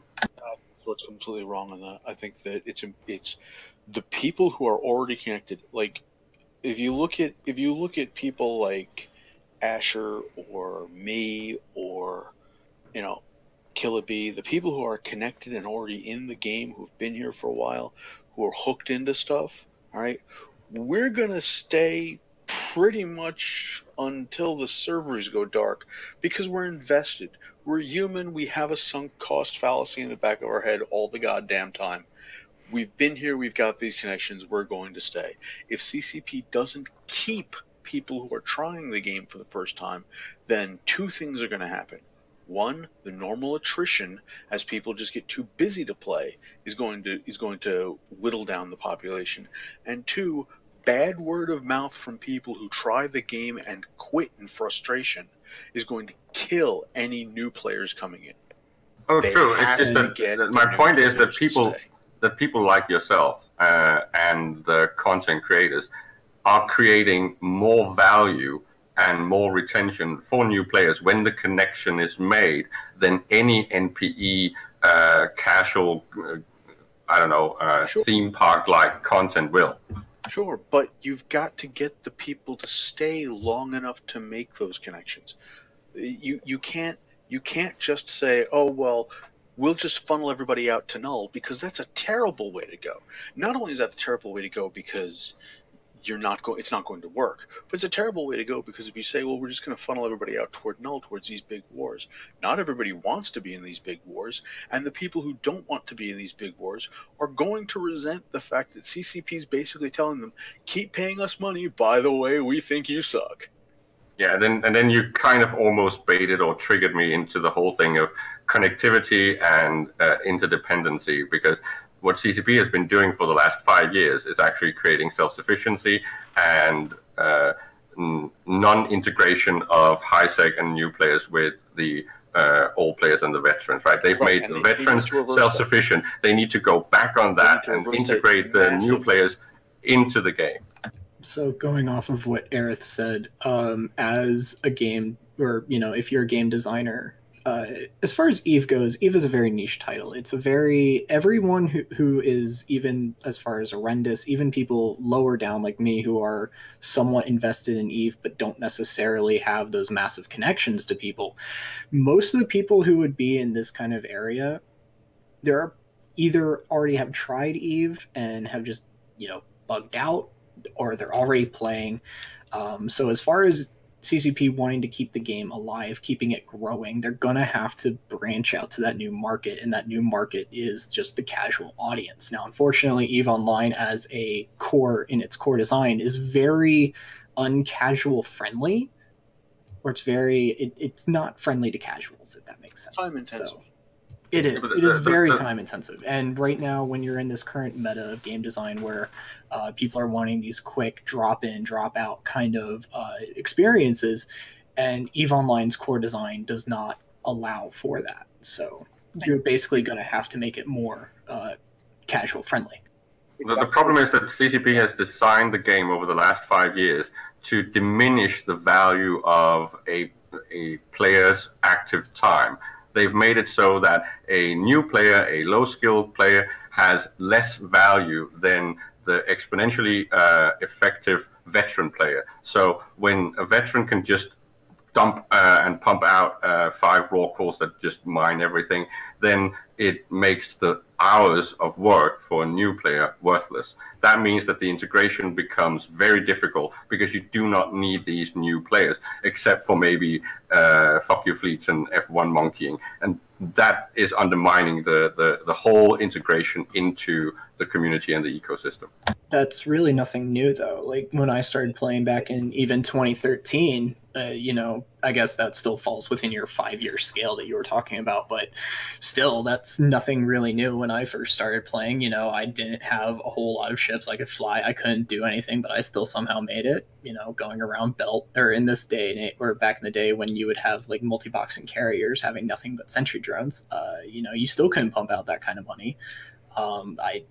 What's completely wrong on that? I think that it's the people who are already connected. Like, if you look at people like Asher or me or Killaby, the people who are connected and already in the game, who've been here for a while, who are hooked into stuff, all right, we're going to stay pretty much until the servers go dark because we're invested. We're human. We have a sunk cost fallacy in the back of our head all the goddamn time. We've been here. We've got these connections. We're going to stay. If CCP doesn't keep people who are trying the game for the first time, then two things are going to happen. One, the normal attrition as people just get too busy to play is going to whittle down the population. And two, bad word of mouth from people who try the game and quit in frustration is going to kill any new players coming in. Oh, true. It's just that my point is that people like yourself and the content creators are creating more value and more retention for new players when the connection is made than any NPE casual, theme park-like content will. Sure, but you've got to get the people to stay long enough to make those connections. You can't just say, oh, well, we'll just funnel everybody out to null, because that's a terrible way to go. Not only is that a terrible way to go because it's not going to work, but it's a terrible way to go because if you say, well, we're just going to funnel everybody out toward null, towards these big wars, not everybody wants to be in these big wars, and the people who don't want to be in these big wars are going to resent the fact that CCP is basically telling them, keep paying us money, by the way, we think you suck. Yeah, and then you kind of almost baited or triggered me into the whole thing of connectivity and interdependency, because what CCP has been doing for the last 5 years is actually creating self-sufficiency and non-integration of high-sec and new players with the old players and the veterans, right? They've made the veterans self-sufficient. They need to go back on that and integrate the new players into the game. So going off of what Aerith said, as a game, or, if you're a game designer, as far as EVE goes, EVE is a very niche title. It's everyone who is, even as far as horrendous, even people lower down like me who are somewhat invested in EVE but don't necessarily have those massive connections to people. Most of the people who would be in this kind of area, they're either already have tried EVE and have just, bugged out, or they're already playing. So as far as CCP wanting to keep the game alive, keeping it growing, they're going to have to branch out to that new market, and that new market is just the casual audience. Now, unfortunately, EVE Online as a core, in its core design, is very uncasual friendly, or it's not friendly to casuals, if that makes sense. Time intensive. So, it is very time intensive. And right now, when you're in this current meta of game design where people are wanting these quick drop in, drop out kind of experiences, and EVE Online's core design does not allow for that. So you're basically going to have to make it more casual friendly. The problem is that CCP has designed the game over the last 5 years to diminish the value of a player's active time. They've made it so that a new player, a low-skilled player, has less value than the exponentially effective veteran player. So when a veteran can just dump and pump out 5 raw cores that just mine everything, then it makes the hours of work for a new player worthless. That means that the integration becomes very difficult because you do not need these new players, except for maybe fuck you fleets and F1 monkeying. And that is undermining the whole integration into the community and the ecosystem. That's really nothing new, though. Like, when I started playing back in even 2013, I guess that still falls within your 5-year scale that you were talking about, but still, that's nothing really new. When I first started playing, I didn't have a whole lot of ships I could fly. I couldn't do anything, but I still somehow made it, going around Belt, or in this day, or back in the day when you would have like multi-boxing carriers having nothing but sentry drones, you still couldn't pump out that kind of money.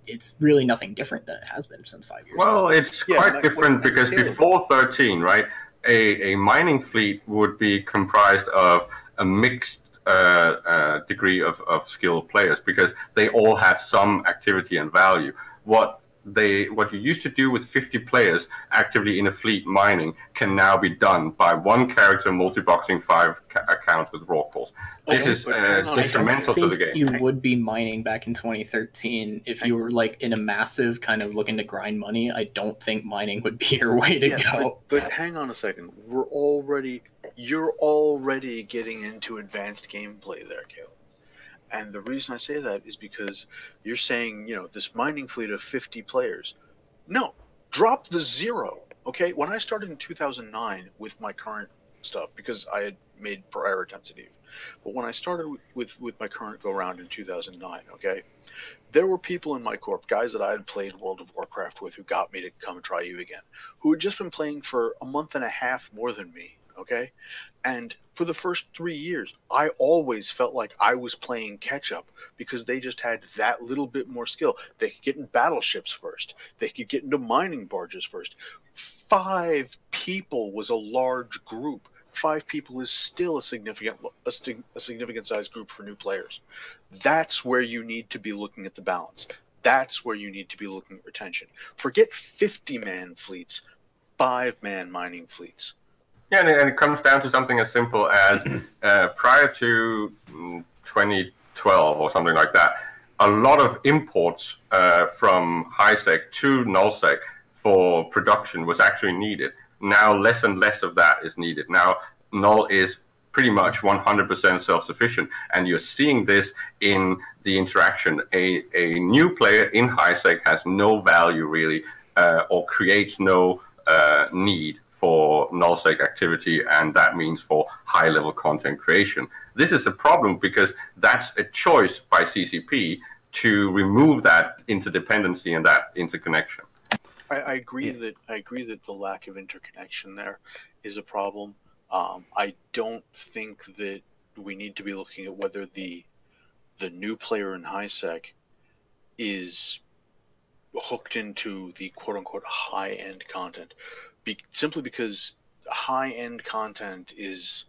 It's really nothing different than it has been since 5 years ago. It's quite different because before 13, right, a mining fleet would be comprised of a mixed degree of skilled players because they all had some activity and value. What what you used to do with 50 players actively in a fleet mining can now be done by one character multi-boxing 5 accounts with raw calls. This is detrimental to the game. You would be mining back in 2013 if you were like in a massive kind of looking to grind money. I don't think mining would be your way to go. But hang on a second. You're already getting into advanced gameplay there, Caleb. And the reason I say that is because you're saying, this mining fleet of 50 players. No, drop the 0. Okay, when I started in 2009 with my current stuff, because I had made prior attempts at EVE, but when I started with my current go-round in 2009, okay, there were people in my corp, guys that I had played World of Warcraft with, who got me to come try EVE again, who had just been playing for a month and a half more than me, okay? And for the first 3 years, I always felt like I was playing catch-up because they just had that little bit more skill. They could get in battleships first. They could get into mining barges first. 5 people was a large group. 5 people is still a significant size group for new players. That's where you need to be looking at the balance. That's where you need to be looking at retention. Forget 50-man fleets, 5-man mining fleets. Yeah, and it comes down to something as simple as prior to 2012 or something like that, a lot of imports from HiSec to nullsec for production was actually needed. Now less and less of that is needed. Now null is pretty much 100% self-sufficient, and you're seeing this in the interaction. A new player in HiSec has no value really, or creates no need for nullsec activity, and that means for high-level content creation. This is a problem because that's a choice by CCP to remove that interdependency and that interconnection. I agree that the lack of interconnection there is a problem. I don't think that we need to be looking at whether the new player in HiSec is hooked into the quote-unquote high-end content. Simply because high-end content is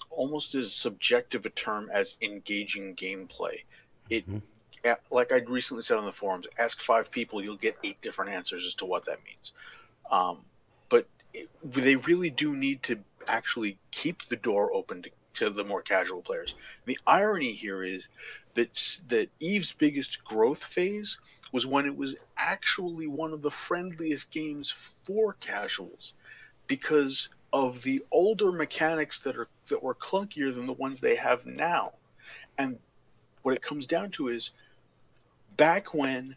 almost as subjective a term as engaging gameplay. Like I recently said on the forums, ask 5 people, you'll get 8 different answers as to what that means. But they really do need to actually keep the door open to the more casual players. The irony here is that EVE's biggest growth phase was when it was actually one of the friendliest games for casuals, because of the older mechanics that were clunkier than the ones they have now. And what it comes down to is, back when,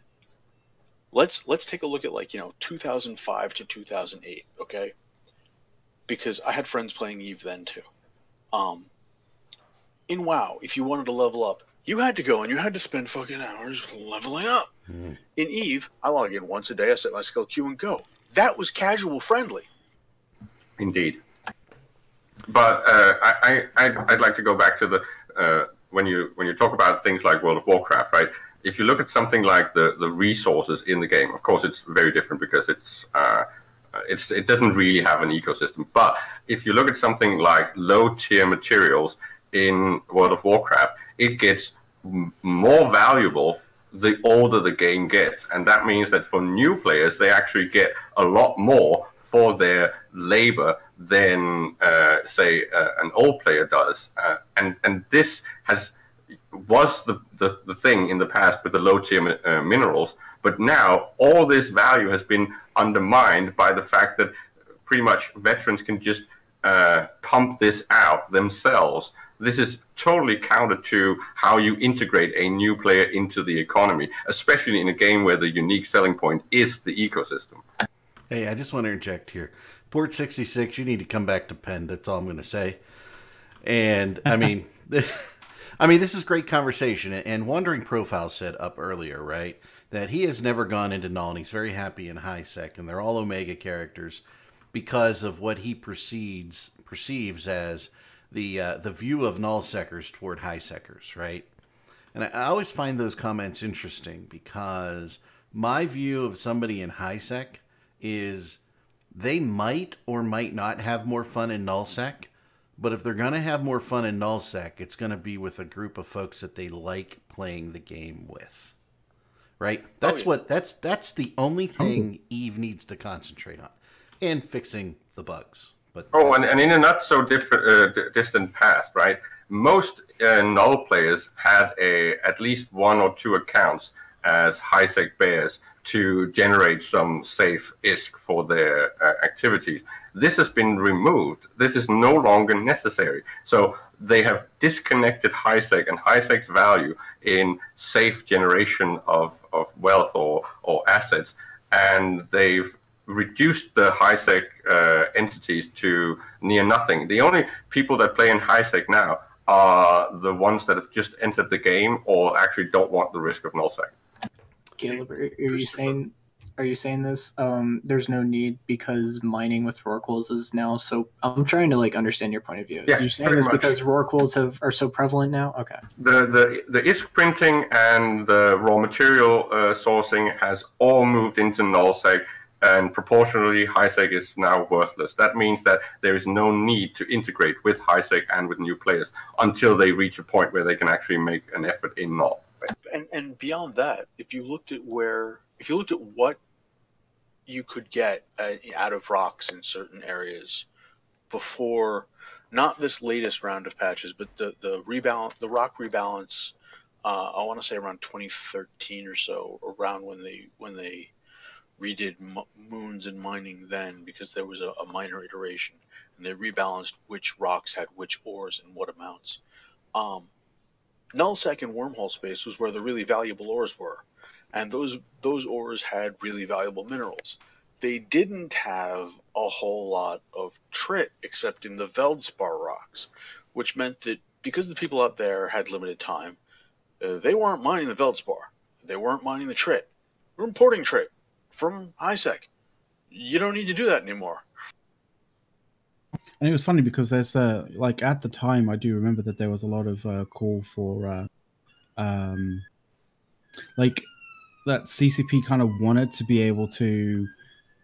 let's take a look at 2005 to 2008, okay? Because I had friends playing EVE then too. In WoW, if you wanted to level up, you had to go and you had to spend fucking hours leveling up. In EVE, I log in once a day, I set my skill queue and go. That was casual friendly. Indeed. But I'd like to go back to the when you talk about things like World of Warcraft, right? If you look at something like the resources in the game, of course it's very different because it doesn't really have an ecosystem. But if you look at something like low-tier materials in World of Warcraft, it gets more valuable the older the game gets. And that means that for new players, they actually get a lot more for their labor than, say, an old player does. And this was the thing in the past with the low-tier minerals. But now all this value has been undermined by the fact that pretty much veterans can just pump this out themselves. This is totally counter to how you integrate a new player into the economy, especially in a game where the unique selling point is the ecosystem. Hey, I just want to interject here. Port 66, you need to come back to Penn. That's all I'm going to say. And, I mean, this is great conversation. And Wandering Profile said up earlier, right, that he has never gone into Null, and he's very happy in HiSec, and they're all Omega characters because of what he perceives as the view of nullsecers toward HiSecers, right? And I always find those comments interesting because my view of somebody in HiSec is they might or might not have more fun in nullsec, but if they're going to have more fun in nullsec, it's going to be with a group of folks that they like playing the game with, right? That's the only thing Eve needs to concentrate on, and fixing the bugs. But and in a not so distant past, right? Most null players had at least 1 or 2 accounts as high-sec bears to generate some safe ISK for their activities. This has been removed. This is no longer necessary. So they have disconnected high-sec and high-sec's value in safe generation of wealth or assets, and they've reduced the high-sec entities to near nothing. The only people that play in high-sec now are the ones that have just entered the game or actually don't want the risk of nullsec. Caleb, are you saying this? There's no need because mining with rorquals is now so. I'm trying to understand your point of view. Yeah, you're saying this because rorquals are so prevalent now? Okay. The ISK printing and the raw material sourcing has all moved into nullsec, and proportionally high-sec is now worthless. That means that there is no need to integrate with high-sec and with new players until they reach a point where they can actually make an effort in null. And beyond that, if you looked at what you could get out of rocks in certain areas before, not this latest round of patches, but the rock rebalance, I want to say around 2013 or so, around when they redid moons and mining then, because there was a minor iteration and they rebalanced which rocks had which ores and what amounts. Nullsec and wormhole space was where the really valuable ores were, and those ores had really valuable minerals. They didn't have a whole lot of trit except in the Veldspar rocks, which meant that because the people out there had limited time, they weren't mining the Veldspar. They weren't mining the trit. They were importing trit from HiSec. You don't need to do that anymore. And it was funny because there's at the time I do remember that there was a lot of call for that CCP kind of wanted to be able to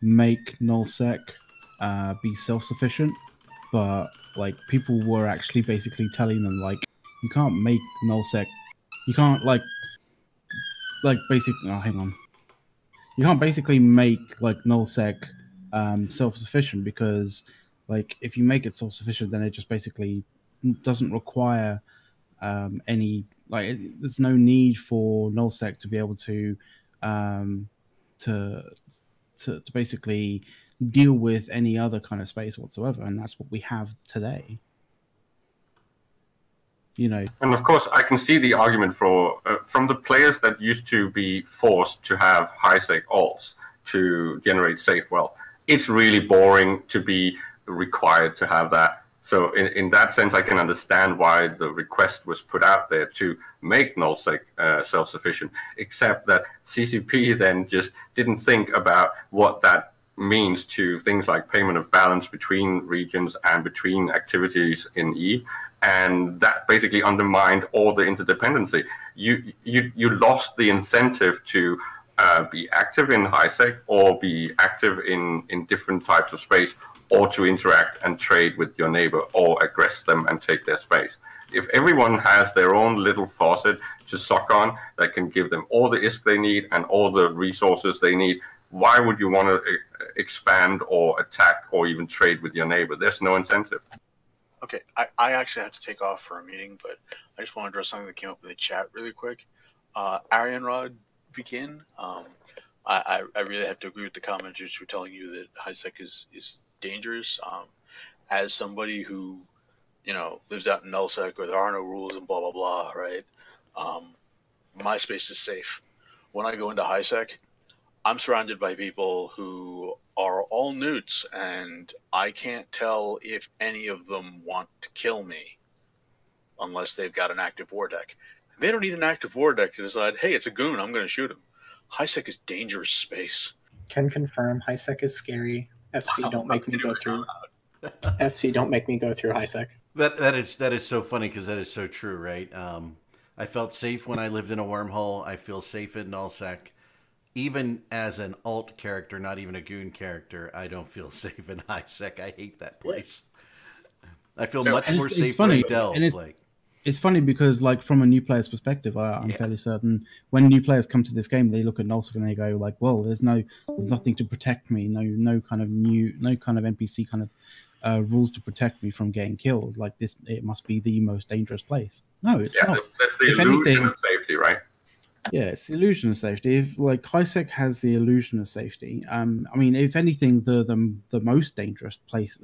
make nullsec be self-sufficient, but people were actually basically telling them you can't make nullsec, you can't basically you can't basically make nullsec self-sufficient, because if you make it self-sufficient, then it just basically doesn't require any there's no need for nullsec to be able to basically deal with any other kind of space whatsoever, and that's what we have today. And of course, I can see the argument for from the players that used to be forced to have high-sec alts to generate safe wealth. It's really boring to be required to have that. So in that sense, I can understand why the request was put out there to make nullsec self-sufficient, except that CCP then just didn't think about what that means to things like payment of balance between regions and between activities in E, and that basically undermined all the interdependency. You lost the incentive to be active in HiSec or be active in different types of space, or to interact and trade with your neighbor or aggress them and take their space. If everyone has their own little faucet to suck on that can give them all the ISK they need and all the resources they need, why would you want to expand or attack or even trade with your neighbor? There's no incentive. Okay, I actually have to take off for a meeting, but I just want to address something that came up in the chat really quick. Arianrod, begin. I really have to agree with the commenters who are telling you that HiSec is dangerous. As somebody who, lives out in nullsec where there are no rules and blah blah blah, right? My space is safe. When I go into HiSec, I'm surrounded by people who are all newts, and I can't tell if any of them want to kill me unless they've got an active war deck. They don't need an active war deck to decide, hey, it's a goon, I'm going to shoot him. HiSec is dangerous space. Can confirm, HiSec is scary. FC, don't make me go through. FC, don't make me go through HiSec. That is so funny because that is so true, right? I felt safe when I lived in a wormhole. I feel safe in nullsec. Even as an alt character, not even a goon character, I don't feel safe in HiSec. I hate that place. I feel much more safe in Delve. it's funny because, like, from a new player's perspective, I'm fairly certain when new players come to this game, they look at Nullsec and they go like, "Well, there's nothing to protect me, no kind of NPC kind of rules to protect me from getting killed. Like this, it must be the most dangerous place." No, it's not. That's the illusion of safety, right? Yeah, it's the illusion of safety. If like HiSec has the illusion of safety, I mean, if anything, the most dangerous place,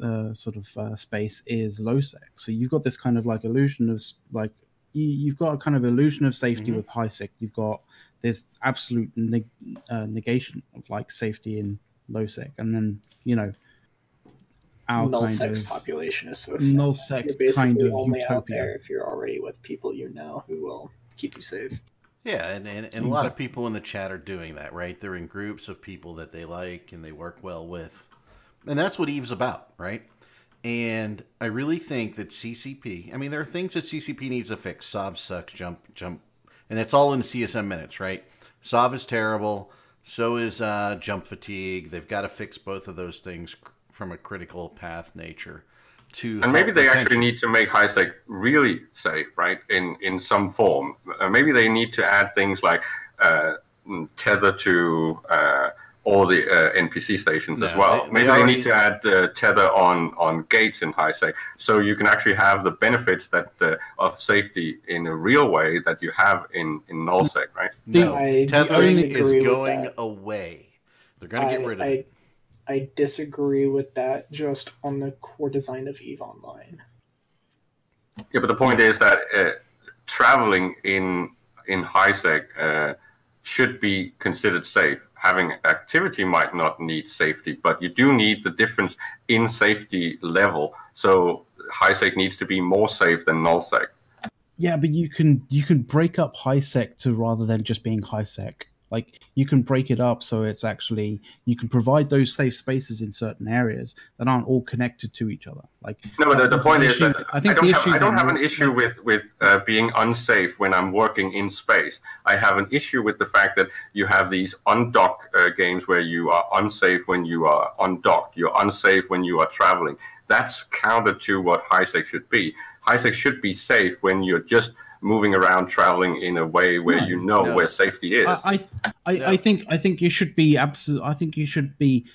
space is LowSec. So you've got this kind of like illusion of like you've got a kind of illusion of safety with HiSec. You've got this absolute negation of like safety in LowSec, and then our Nullsec's population is so thin. Nullsec you're basically kind of only utopia. Out there if you're already with people you know who will keep you safe. Yeah, and a lot of people in the chat are doing that, right? They're in groups of people that they like and they work well with. And that's what EVE's about, right? And I really think that CCP, I mean, there are things that CCP needs to fix. SOV sucks, jump. And it's all in CSM minutes, right? SOV is terrible. So is jump fatigue. They've got to fix both of those things from a critical path nature. And maybe they actually need to make HiSec really safe, right? In some form. Maybe they need to add things like tether to all the NPC stations as well. Maybe they need to add tether on gates in HiSec, so you can actually have the benefits that of safety in a real way that you have in Nullsec, right? No, tethering is going away. They're going to get rid of it. I disagree with that just on the core design of EVE Online. Yeah, but the point is that traveling in HiSec should be considered safe. Having activity might not need safety, but you do need the difference in safety level. So HiSec needs to be more safe than Nullsec. Yeah, but you can break up HiSec to rather than just being HiSec. Like you can break it up so it's actually you can provide those safe spaces in certain areas that aren't all connected to each other. Like no, but the point is that I don't have an issue with being unsafe when I'm working in space. I have an issue with the fact that you have these undock games where you are unsafe when you are undocked. You're unsafe when you are traveling. That's counter to what HiSec should be. HiSec should be safe when you're just moving around, traveling in a way where where safety is. I think you should be absolutely. I think you should be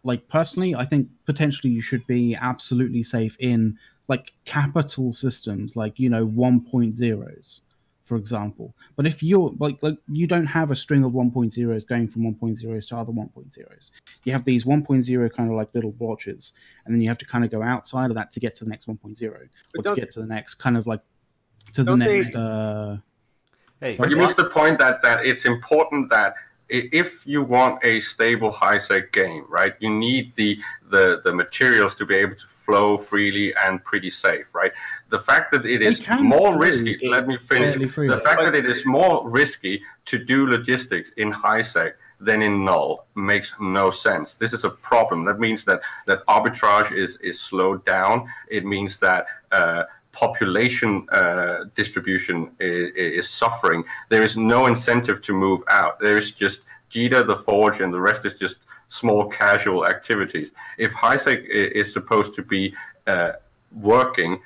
like personally. I think potentially you should be absolutely safe in like capital systems, like 1.0s, for example. But if you're like you don't have a string of 1.0s going from 1.0s to other 1.0s. You have these 1.0 kind of like little blotches, and then you have to kind of go outside of that to get to the next 1.0, or to get to the next kind of like. To the next. But you missed the point that it's important that if you want a stable HiSec game, right, you need the materials to be able to flow freely and pretty safe, right? The fact that it is more risky. Let me finish. The fact that it is more risky to do logistics in HiSec than in Null makes no sense. This is a problem. That means that arbitrage is slowed down. It means that population distribution is suffering. There is no incentive to move out. There is just Jita, the Forge, and the rest is just small casual activities. If HiSec is supposed to be working,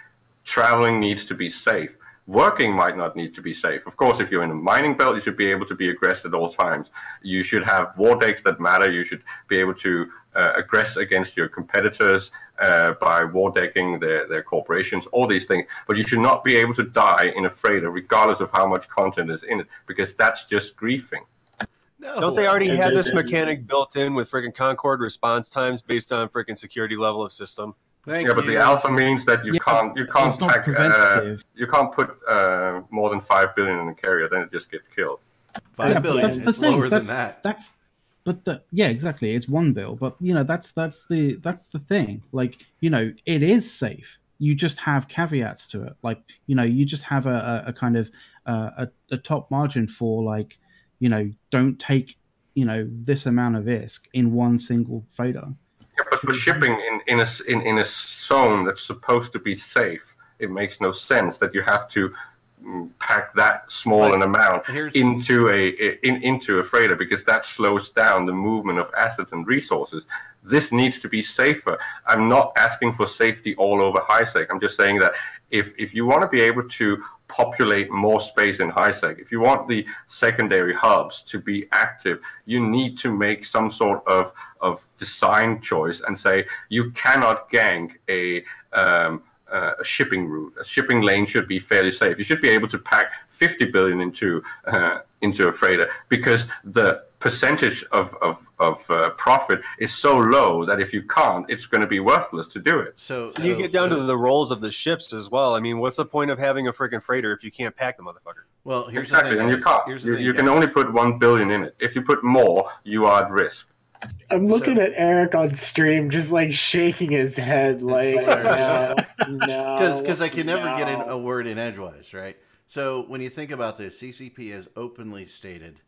traveling needs to be safe. Working might not need to be safe. Of course, if you're in a mining belt, you should be able to be aggressed at all times. You should have war decks that matter. You should be able to aggress against your competitors by war decking their corporations, all these things. But you should not be able to die in a freighter, regardless of how much content is in it, because that's just griefing. No. Don't they already have this mechanic built in with freaking Concord response times based on freaking security level of system? But the alpha means that you can't put more than 5 billion in a carrier, then it just gets killed. 5 billion. That's the thing. Lower than that. Exactly. It's 1 bill, but that's the thing. Like it is safe. You just have caveats to it. Like you just have a kind of a top margin for like don't take this amount of ISK in one single freighter. Yeah, but for shipping in a zone that's supposed to be safe, it makes no sense that you have to pack that small an amount into a freighter, because that slows down the movement of assets and resources. This needs to be safer. I'm not asking for safety all over HiSec. I'm just saying that if you want to be able to populate more space in HiSec, if you want the secondary hubs to be active, you need to make some sort of design choice and say you cannot gank a shipping route. A shipping lane should be fairly safe. You should be able to pack 50 billion into a freighter, because the percentage of profit is so low that if you can't, it's going to be worthless to do it. So you get down to the roles of the ships as well. I mean, what's the point of having a freaking freighter if you can't pack the motherfucker? Well, here's exactly, the thing, and you can't. You can only put 1 billion in it. If you put more, you are at risk. I'm looking at Eric on stream, just like shaking his head, like no, because I can never get a word in edgewise, right? So when you think about this, CCP has openly stated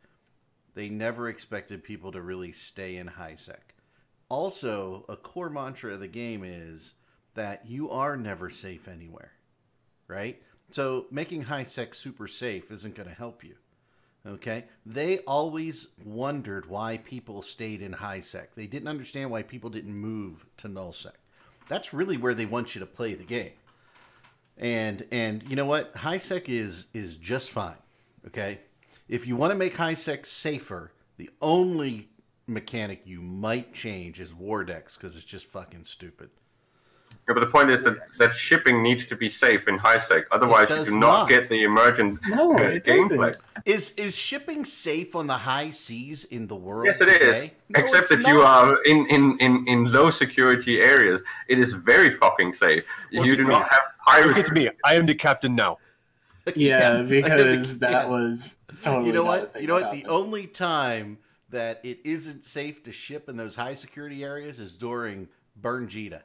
they never expected people to really stay in HiSec. Also, a core mantra of the game is that you are never safe anywhere, right? So making HiSec super safe isn't going to help you. Okay, they always wondered why people stayed in HiSec. They didn't understand why people didn't move to NullSec. That's really where they want you to play the game. And you know what? HiSec is just fine. Okay, if you want to make HiSec safer, the only mechanic you might change is Wardex, because it's just fucking stupid. Yeah, but the point is that shipping needs to be safe in HiSec. Otherwise, you do not get the emergent gameplay. Is shipping safe on the high seas in the world? Yes, it is. No, except if you are in low security areas, it is very fucking safe. Well, you do not have piracy. Look at me. I am the captain now. Yeah, because that was totally. You know what? The only time that it isn't safe to ship in those high security areas is during Burn Jita.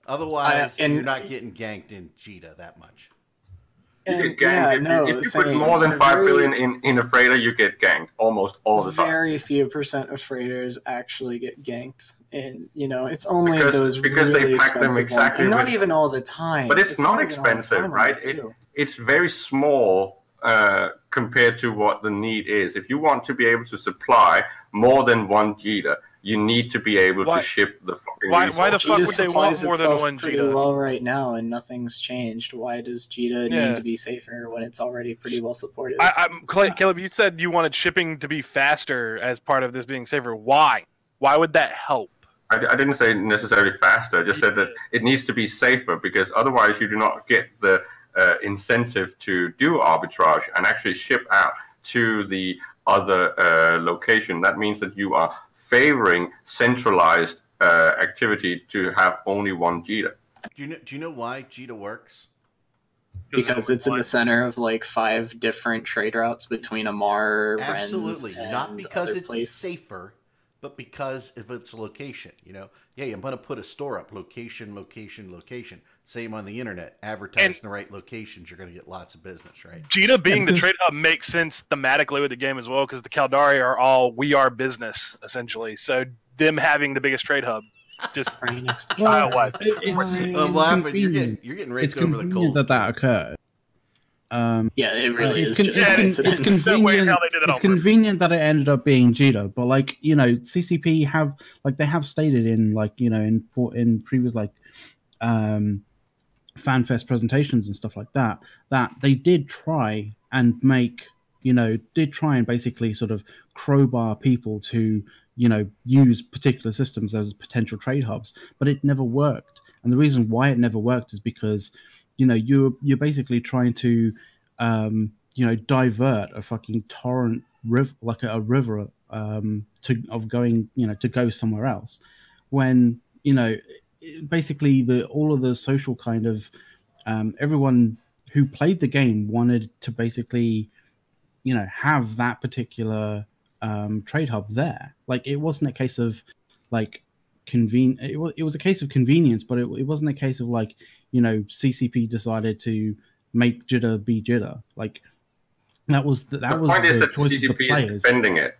Otherwise, you're not getting ganked in Jita that much. You get ganked. If you put more than 5 billion in a freighter, you get ganked almost all the time. Very few % of freighters actually get ganked. And, it's only those because really they pack them exactly. And not even all the time. But it's not expensive, right? It's very small compared to what the need is. If you want to be able to supply more than 1 Jita, you need to be able to ship the fucking resources. Why the fuck would they want more than 1 pretty Jita? Low right now, and nothing's changed. Why does Jita need to be safer when it's already pretty well supported? Caleb, you said you wanted shipping to be faster as part of this being safer. Why? Why would that help? I didn't say necessarily faster. I just said that it needs to be safer, because otherwise you do not get the incentive to do arbitrage and actually ship out to the other location. That means that you are favoring centralized activity to have only 1 Jita. Do you know why Jita works? Because it's in the center of like 5 different trade routes between Amar, Absolutely. Rennes, not because it's safer, but because of its location. Hey, I'm going to put a store up. Location. Same on the internet. Advertise in the right locations. You're going to get lots of business, right? Jita being the trade hub makes sense thematically with the game as well, because the Caldari are all we are business, essentially. So them having the biggest trade hub just child-wise. I'm laughing. You're getting raped over the coals. That occurred. Yeah, it really is. It's convenient that it ended up being Jita, but CCP have stated in previous FanFest presentations and stuff like that they did try and basically sort of crowbar people to use particular systems as potential trade hubs, but it never worked. And the reason why it never worked is because you're basically trying to divert a fucking torrent river, like a river to go somewhere else, when basically all of the social kind of everyone who played the game wanted to basically have that particular trade hub there. Like, it wasn't a case of it was a case of convenience, but it wasn't a case of CCP decided to make Jita be Jita. That was the point is that choice CCP of the players. Is defending it.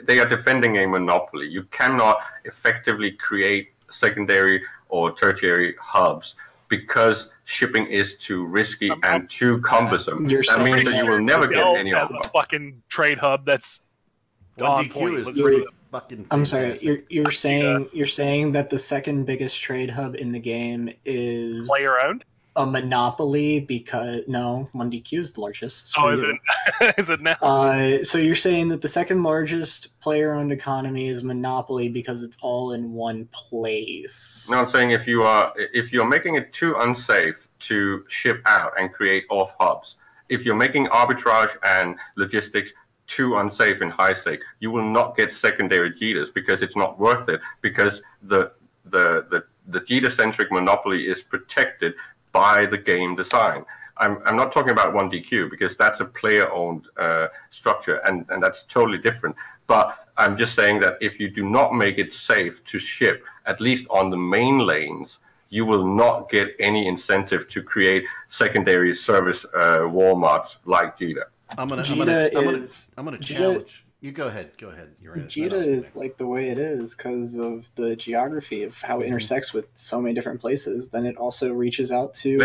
They are defending a monopoly. You cannot effectively create secondary or tertiary hubs because shipping is too risky and too cumbersome. That means that you will never get any of them. A fucking trade hub that's on point. I'm sorry. You're saying that the second biggest trade hub in the game is player owned? a monopoly because no, 1DQ is the largest. Oh, is it? Is it now? So you're saying that the second largest player-owned economy is monopoly because it's all in one place? No, I'm saying if you're making it too unsafe to ship out and create off hubs, if you're making arbitrage and logistics too unsafe in high stake, you will not get secondary JITAs because it's not worth it, because the JITA-centric monopoly is protected by the game design. I'm not talking about 1DQ because that's a player-owned structure and that's totally different. But I'm just saying that if you do not make it safe to ship, at least on the main lanes, you will not get any incentive to create secondary service Walmarts like JITA. I'm gonna challenge. You go ahead. JITA is like the way it is because of the geography of how it intersects with so many different places. Then it also reaches out to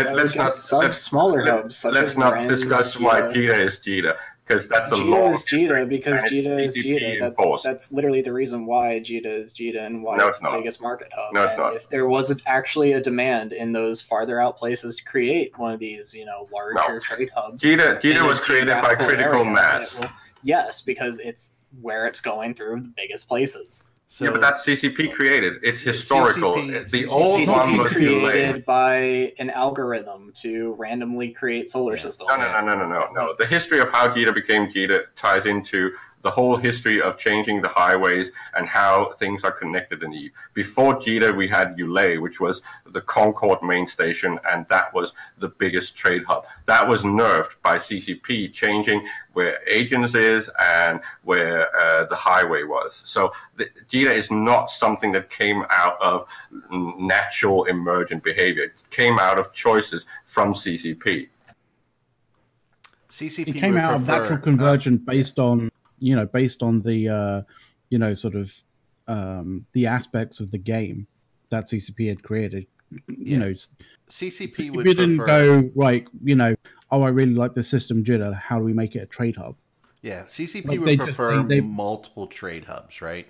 smaller hubs. Let's not discuss why JITA is JITA, because that's JITA is JITA because JITA is JITA. That's literally the reason why JITA is JITA and why it's the biggest market hub. No, it's not. If there wasn't actually a demand in those farther out places to create one of these, larger trade hubs, JITA was created by critical mass. Yes, because it's where it's going through the biggest places. So, yeah, but that's CCP created. It's historical. The old CCP one was created by an algorithm to randomly create solar systems. No. The history of how JITA became JITA ties into the whole history of changing the highways and how things are connected in the. Before JITA, we had ULE, which was the Concord main station, and that was the biggest trade hub. That was nerfed by CCP, changing where Agents is and where the highway was. So JITA is not something that came out of natural emergent behavior. It came out of choices from CCP. It came out of natural convergence based on the the aspects of the game that CCP had created. CCP would didn't go right. I really like the system JITA. How do we make it a trade hub? Yeah, CCP would prefer multiple trade hubs, right?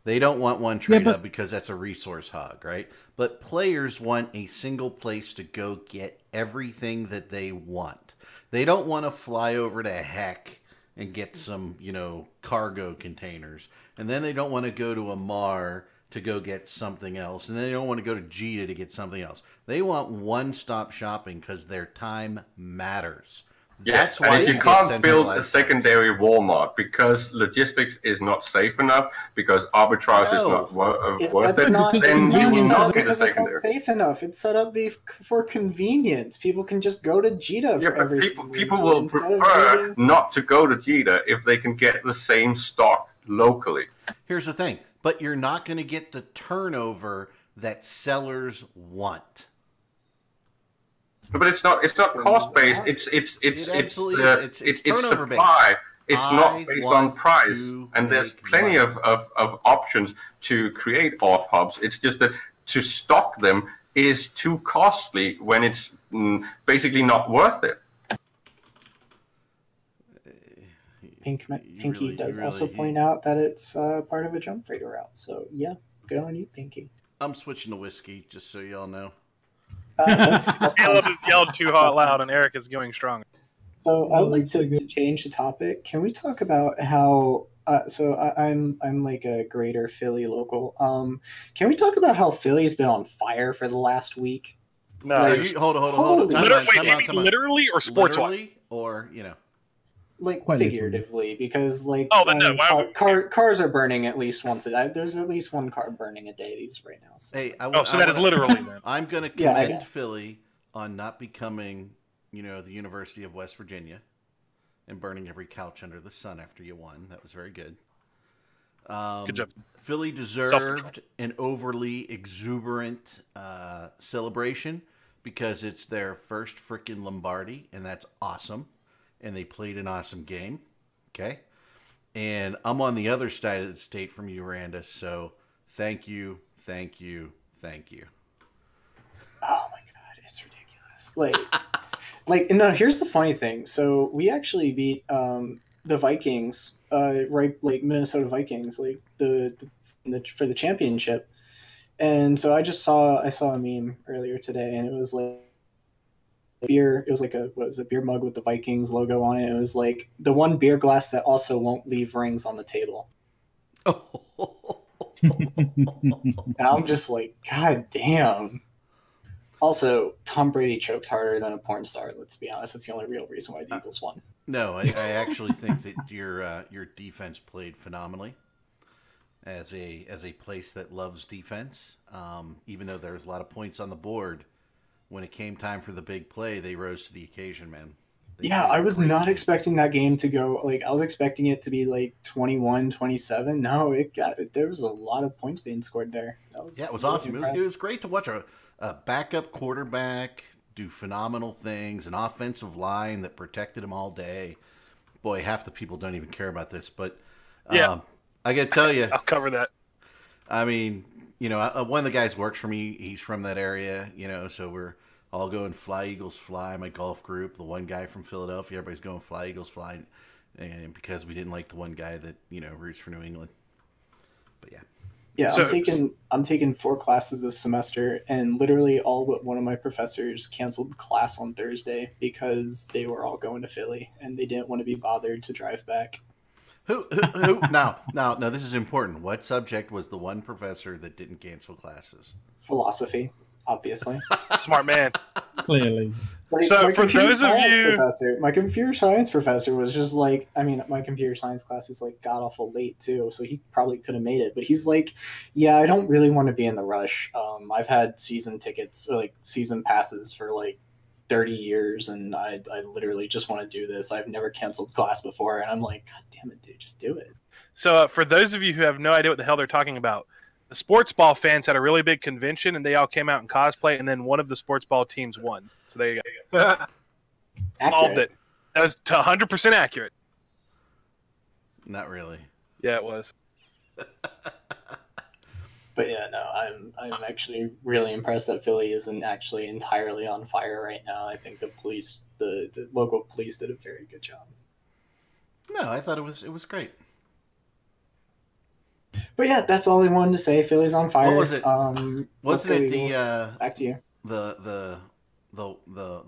They don't want one trade hub because that's a resource hog, right? But players want a single place to go get everything that they want. They don't want to fly over to Heck and get some, cargo containers. And then they don't want to go to Amar to go get something else. And then they don't want to go to JITA to get something else. They want one-stop shopping because their time matters. That's why if you can't build a secondary Walmart because logistics is not safe enough, because arbitrage is not worth it, then you will not get a secondary. It's not safe enough. It's set up for convenience. People can just go to JITA for everything. People will prefer not to go to JITA if they can get the same stock locally. Here's the thing, but you're not going to get the turnover that sellers want. But it's not cost based. It's turnover supply. Based. It's not based on price. And there's plenty of options to create off hubs. It's just that to stock them is too costly when it's basically not worth it. Pinky does also point out that it's part of a jump freighter route. So yeah, good on you, Pinky. I'm switching to whiskey, just so y'all know. Caleb has yelled too loud, and Eric is going strong. So I'd like to change the topic. Can we talk about how? I'm like a greater Philly local. Can we talk about how Philly's been on fire for the last week? No, hold on. Literally or sports wise, or like figuratively, because cars are burning at least once a day. There's at least one car burning a day right now. So. Hey, so that is literally. Then I'm going to commend Philly on not becoming, the University of West Virginia, and burning every couch under the sun after you won. That was very good. Good job. Philly deserved an overly exuberant celebration because it's their first freaking Lombardi, and that's awesome. And they played an awesome game. Okay. And I'm on the other side of the state from you, Randus. So thank you. Oh my God. It's ridiculous. No, here's the funny thing. So we actually beat the Vikings, Minnesota Vikings, for the championship. And so I saw a meme earlier today, and it was like, beer. It was like a beer mug with the Vikings logo on it. It was like the one beer glass that also won't leave rings on the table. And I'm just like, God damn. Also, Tom Brady choked harder than a porn star. Let's be honest. That's the only real reason why the Eagles won. No, I actually think that your defense played phenomenally as a place that loves defense. Even though there was a lot of points on the board, when it came time for the big play, they rose to the occasion, man. I was not expecting that game to go, like, I was expecting it to be like 21-27. No, there was a lot of points being scored there. It was awesome. It was great to watch a backup quarterback do phenomenal things, an offensive line that protected him all day. Boy, half the people don't even care about this, but I got to tell you. I'll cover that. I mean, one of the guys works for me. He's from that area, so we're all going Fly Eagles Fly, my golf group. The one guy from Philadelphia, everybody's going Fly Eagles Fly, and because we didn't like the one guy that roots for New England. But yeah, so, I'm taking 4 classes this semester, and literally all but one of my professors canceled class on Thursday because they were all going to Philly and they didn't want to be bothered to drive back. Who now this is important. What subject was the one professor that didn't cancel classes? Philosophy, obviously. Smart man. Clearly. So for those of you, my computer science professor was just like, my computer science class is like god awful late too, so he probably could have made it. But he's like, yeah, I don't really want to be in the rush. I've had season tickets, or like season passes for like 30 years, and I literally just want to do this. I've never canceled class before, and I'm like, God damn it, dude, just do it. So for those of you who have no idea what the hell they're talking about, the sports ball fans had a really big convention, and they all came out in cosplay, and then one of the sports ball teams won. So there you go. Solved it. That was 100% accurate. Not really. Yeah, it was. But yeah, no, I'm actually really impressed that Philly isn't actually entirely on fire right now. I think the police, the local police, did a very good job. No, I thought it was great. But yeah, that's all I wanted to say. Philly's on fire. What was it? Wasn't it back to you? The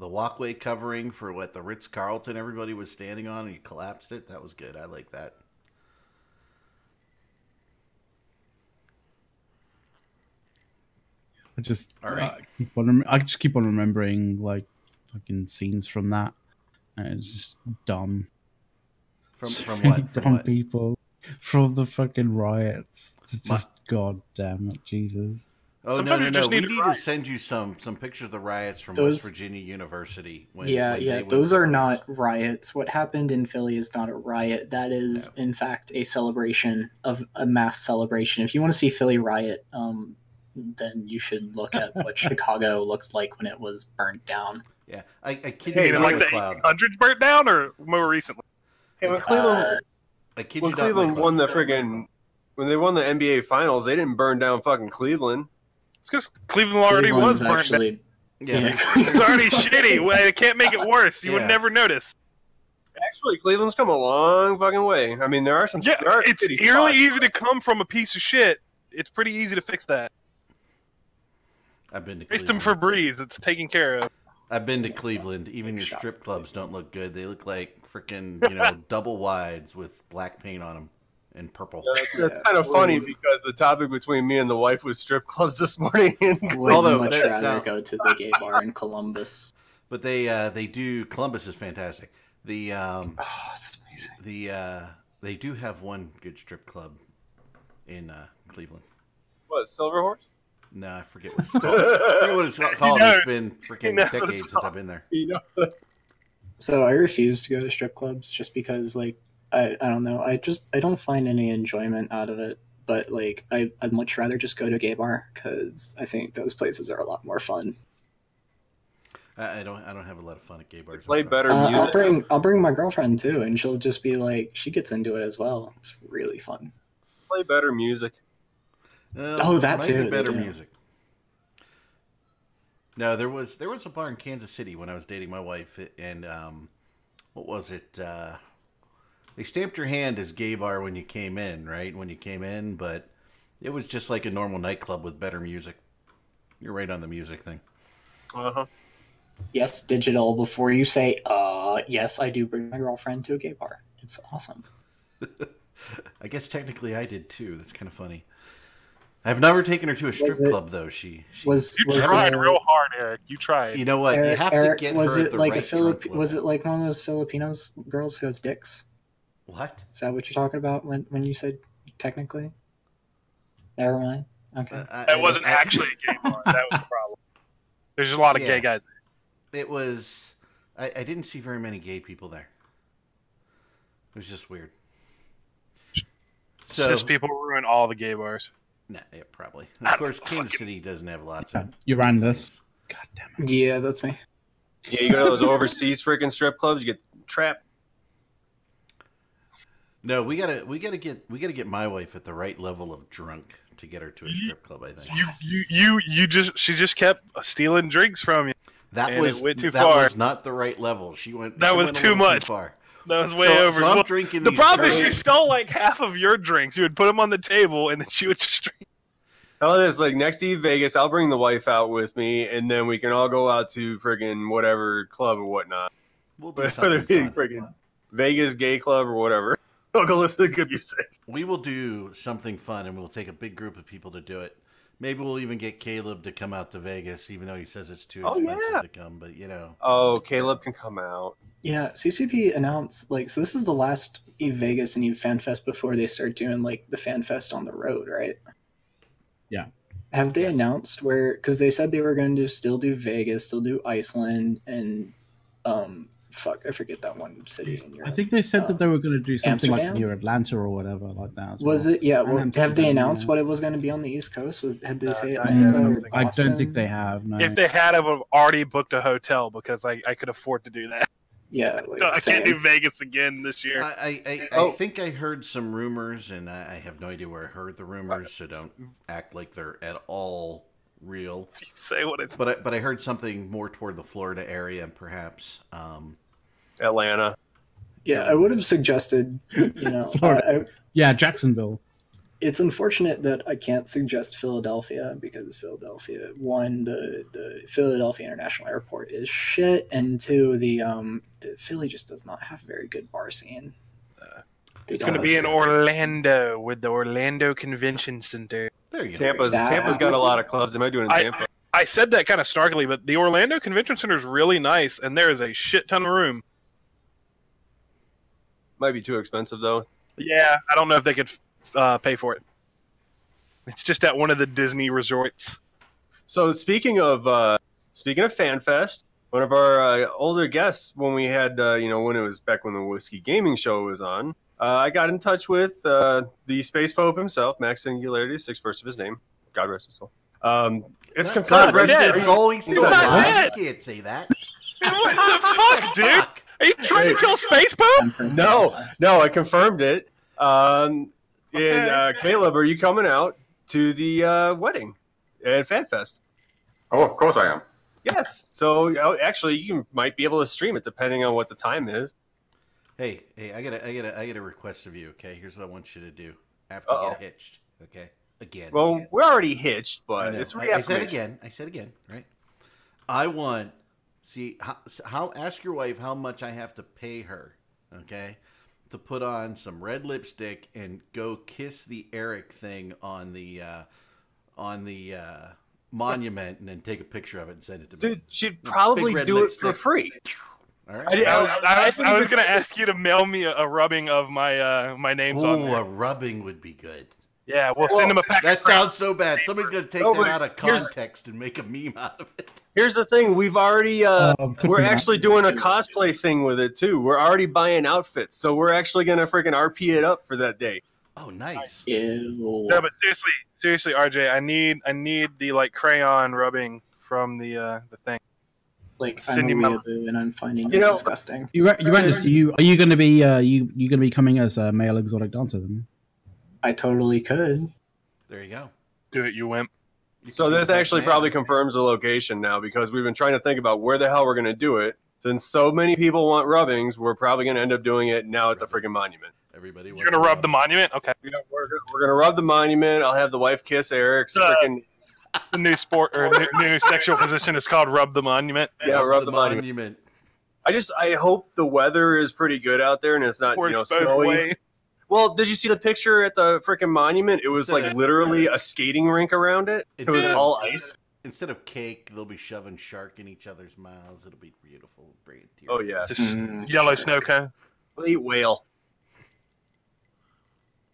walkway covering for what the Ritz-Carlton everybody was standing on, and you collapsed it? That was good. I like that. I just all right. I just keep on remembering like fucking scenes from that, and it's just dumb. From what? Dumb what? People. From the fucking riots. It's just god damn it, Jesus. Oh, sometimes no. We need to send you some pictures of the riots from West Virginia University. When those are not riots. What happened in Philly is not a riot. That is, in fact, a celebration of a mass celebration. If you want to see Philly riot, then you should look at what Chicago looks like when it was burnt down. Yeah, I kid you not. Like the 800s burnt down, or more recently? Hey, when Cleveland won the friggin' when they won the NBA Finals, they didn't burn down fucking Cleveland. It's because Cleveland already was burnt down. Yeah. It's already shitty. They can't make it worse. You would never notice. Actually, Cleveland's come a long fucking way. I mean, there are some. Yeah, it's really easy to come from a piece of shit. It's pretty easy to fix that. I've been to Cleveland. Them for Breeze. It's taken care of. I've been to Cleveland. Even your strip clubs don't look good. They look like freaking, double wides with black paint on them and purple. That's kind of funny because the topic between me and the wife was strip clubs this morning. Although much rather go to the gay bar in Columbus. But they do. Columbus is fantastic. It's amazing. They do have one good strip club in Cleveland. What, Silver Horse? No, I forget what it's called. I forget what it's called. It's been freaking decades since I've been there. So I refuse to go to strip clubs just because, like, I don't know. I don't find any enjoyment out of it. But like, I'd much rather just go to a gay bar because I think those places are a lot more fun. I don't have a lot of fun at gay bars. Play better music. I'll bring my girlfriend too, and she'll just be like, she gets into it as well. It's really fun. Play better music. That too. Better music. No, there was a bar in Kansas City when I was dating my wife, and what was it? They stamped your hand as gay bar when you came in, right? When you came in, but it was just like a normal nightclub with better music. You're right on the music thing. Uh-huh. Yes, digital. Before you say, yes, I do bring my girlfriend to a gay bar. It's awesome. I guess technically I did too. That's kind of funny. I've never taken her to a strip club though. She was tried real hard, Eric. You tried. You know what? You have to get her at the right drunk level. Was it like one of those Filipinos girls who have dicks? What? Is that what you're talking about when you said technically? Never mind. Okay. That wasn't actually a gay bar. That was the problem. There's a lot of gay guys there. It was. I didn't see very many gay people there. It was just weird. So cis people ruin all the gay bars. Nah, yeah, probably. Of course, Kansas City doesn't have lots of. You ran this. God damn it. Yeah, that's me. Yeah, you go to those overseas freaking strip clubs, you get trapped. No, we gotta get my wife at the right level of drunk to get her to a strip club. I think. She just kept stealing drinks from you. That was not the right level. She went. That was too much. Too far. That was way over. So I'm drinking. The problem is she stole like half of your drinks. You would put them on the table, and then she would just drink. Tell this, like next to Vegas, I'll bring the wife out with me, and then we can all go out to friggin' whatever club or whatnot. We'll do something friggin' Vegas gay club or whatever. I'll go listen to good music. We will do something fun, and we'll take a big group of people to do it. Maybe we'll even get Caleb to come out to Vegas, even though he says it's too expensive to come. But you know. Oh, Caleb can come out. Yeah, CCP announced so this is the last Eve Vegas and Eve FanFest before they start doing like the FanFest on the road, right? Yeah. Have they announced where? Because they said they were going to still do Vegas, still do Iceland, and I forget that one city in Europe. I think they said that they were going to do something Amsterdam? like near Atlanta or whatever like that. Was it? Yeah. Well, have they announced what it was going to be on the East Coast? Had they say Atlanta or Boston? I don't think they have. No. If they had, I would have already booked a hotel because I could afford to do that. Yeah, I can't do Vegas again this year. I think I heard some rumors, and I have no idea where I heard the rumors, so don't act like they're at all real. You say what it's. But I heard something more toward the Florida area, and perhaps Atlanta. Yeah, I would have suggested, yeah, Jacksonville. It's unfortunate that I can't suggest Philadelphia because Philadelphia, one, the Philadelphia International Airport is shit, and two, the Philly just does not have a very good bar scene. It's going to be in Orlando with the Orlando Convention Center. There you go. Tampa's got a lot of clubs. They might do it in Tampa. I said that kind of snarkily, but the Orlando Convention Center is really nice, and there is a shit ton of room. Might be too expensive though. Yeah, I don't know if they could pay for it. It's just at one of the Disney resorts. So speaking of FanFest, one of our older guests when we had when it was back when the Whiskey Gaming Show was on, I got in touch with the Space Pope himself, Max Singularity, 6th verse of his name. God rest his soul. It's confirmed. God rest his soul. He's still alive. You can't say that. What the fuck, dude? Are you trying to kill Space Pope? No, I confirmed it. And Caleb, are you coming out to the wedding at FanFest? Oh, of course I am. Yes. So actually, you might be able to stream it depending on what the time is. Hey, I got a request of you. Okay, here's what I want you to do after you get hitched. Okay, again. Well, we're already hitched, but it's reaffirmation. I said again. Right. I want. See how ask your wife how much I have to pay her, okay, to put on some red lipstick and go kiss the Eric thing on the monument and then take a picture of it and send it to me. Dude, she'd probably do it for free. All right. I was going to ask you to mail me a rubbing of my names on there. A rubbing would be good. Yeah, we'll send him a pack. That sounds so bad. Somebody's going to take that out of context and make a meme out of it. Here's the thing. We've already, we're actually doing a cosplay thing with it, too. We're already buying outfits. So we're actually going to freaking RP it up for that day. Oh, nice. Ew. No, but seriously, RJ, I need the, crayon rubbing from the thing. I'm a weeaboo and I'm finding it disgusting. Are you going to be you going to be coming as a male exotic dancer then? I totally could. There you go. Do it, you wimp. So this actually probably confirms the location now because we've been trying to think about where the hell we're going to do it. Since so many people want rubbings, we're probably going to end up doing it now at the freaking monument. Everybody, you're going to rub the monument? Okay. Yeah, we're going to rub the monument. I'll have the wife kiss Eric's freaking The new sport or new sexual position is called rub the monument. Yeah, rub the monument. I hope the weather is pretty good out there and it's not snowy. Well, did you see the picture at the freaking monument? It was like literally a skating rink around it. It was all ice. Instead of cake, they'll be shoving shark in each other's mouths. It'll be beautiful. Oh yeah, just yellow snow cone. We'll eat whale.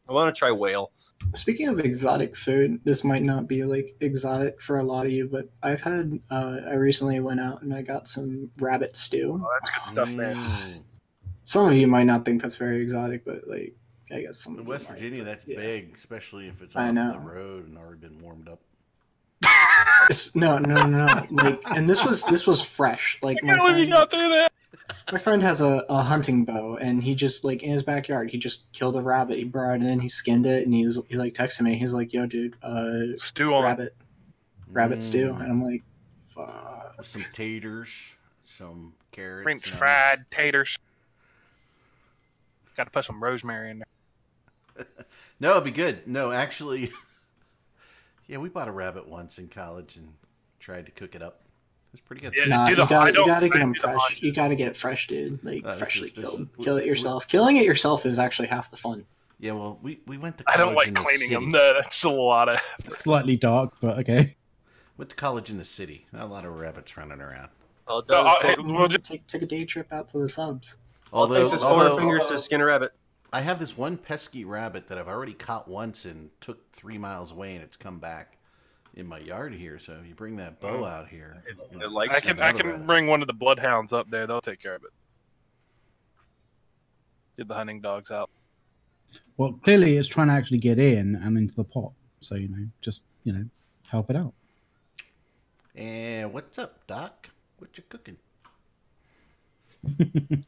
I want to try whale. Speaking of exotic food, this might not be like exotic for a lot of you, but I've had. I recently went out and I got some rabbit stew. Oh, that's good stuff, man. Some of you might not think that's very exotic, but like I guess some. In West Virginia, that's big, especially if it's off the road and already been warmed up. No. Like, and this was fresh. Like I can't believe you got through that. My friend has a hunting bow, and he just like in his backyard, he just killed a rabbit. He brought it in, he skinned it, and he like texted me. He's like, "Yo, dude, stew on rabbit stew," and I'm like, "Fuck." Some taters, some carrots, French fried taters. Got to put some rosemary in there. No, it'd be good. No, actually, yeah, we bought a rabbit once in college and tried to cook it up. It was pretty good. Yeah, nah, you gotta get them fresh. You gotta get fresh, dude. Like freshly killed. Kill it yourself. Killing it yourself is actually half the fun. Yeah, well, we went to college. I don't like cleaning them. That's a lot of slightly dark, but okay. Went to college in the city. Not a lot of rabbits running around. We'll take a day trip out to the subs. Although, it takes us 4 fingers to skin a rabbit. I have this one pesky rabbit that I've already caught once and took 3 miles away, and it's come back in my yard here. So you bring that bow out here. I can bring one of the bloodhounds up there. They'll take care of it. Get the hunting dogs out. Well, clearly it's trying to actually get in and into the pot. So, just help it out. And what's up, Doc? What you cooking?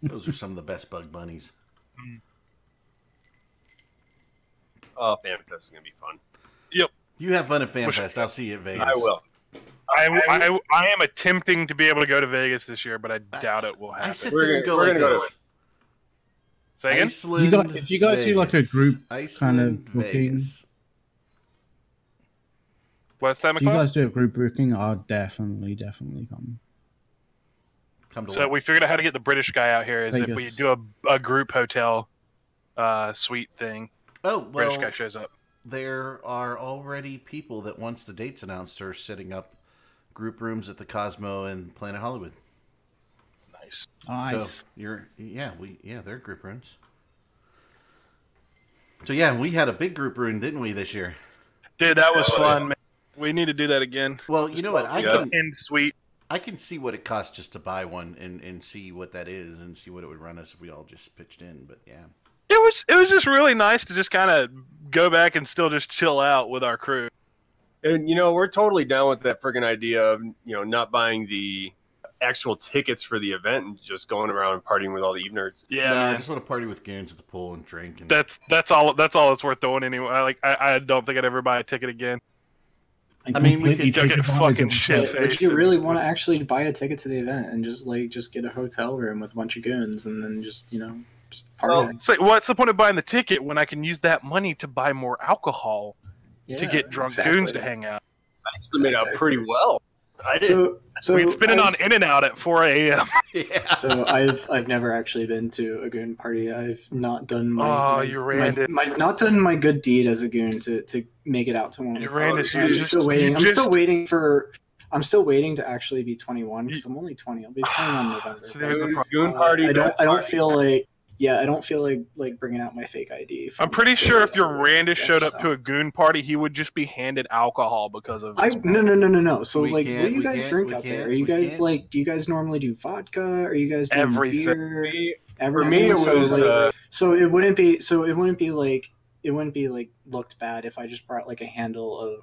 Those are some of the best bug bunnies. Oh, FanFest is gonna be fun. Yep. You have fun at FanFest. I'll see you at Vegas. I will. I am attempting to be able to go to Vegas this year, but I doubt it will happen. I sit there and go like this. Say again? Iceland, if you guys do like a group kind of booking. What's that, If you guys do a group booking, I'll definitely come. So we figured out how to get the British guy out here. Is Vegas. If we do a group hotel suite thing. Oh, well, British guy shows up. There are already people that once the date's announced are setting up group rooms at the Cosmo and Planet Hollywood. Nice. Nice. So they're group rooms. So yeah, we had a big group room, didn't we, this year? Dude, that was fun, man. We need to do that again. Well, you know what? I can suite. I can see what it costs just to buy one and see what that is and see what it would run us if we all just pitched in. But yeah, it was just really nice to just kind of go back and still just chill out with our crew. And we're totally down with that friggin' idea of not buying the actual tickets for the event and just going around and partying with all the nerds. Yeah, I just want to party with goons at the pool and drink. And that's all it's worth doing anyway. I don't think I'd ever buy a ticket again. I mean, we could get fucking shit faced. Would you really want to actually buy a ticket to the event and just get a hotel room with a bunch of goons and then just party? So what's the point of buying the ticket when I can use that money to buy more alcohol to get drunk goons to hang out? I actually made out pretty well. I did. So we'd spin it on In-N-Out at 4 a.m. Yeah. So I've never actually been to a goon party. I've not done my my good deed as a goon to make it out to one. I'm still waiting to actually be 21 because I'm only 20. I'll be 21 in November. So there's the goon party. I don't feel like bringing out my fake ID. I'm pretty sure if your Randis showed up to a goon party, he would just be handed alcohol because of. No. So what do you guys drink out there? Are you guys do you guys normally do vodka? Are you guys doing everything? Beer? For me, it was. So it wouldn't be like looked bad if I just brought like a handle of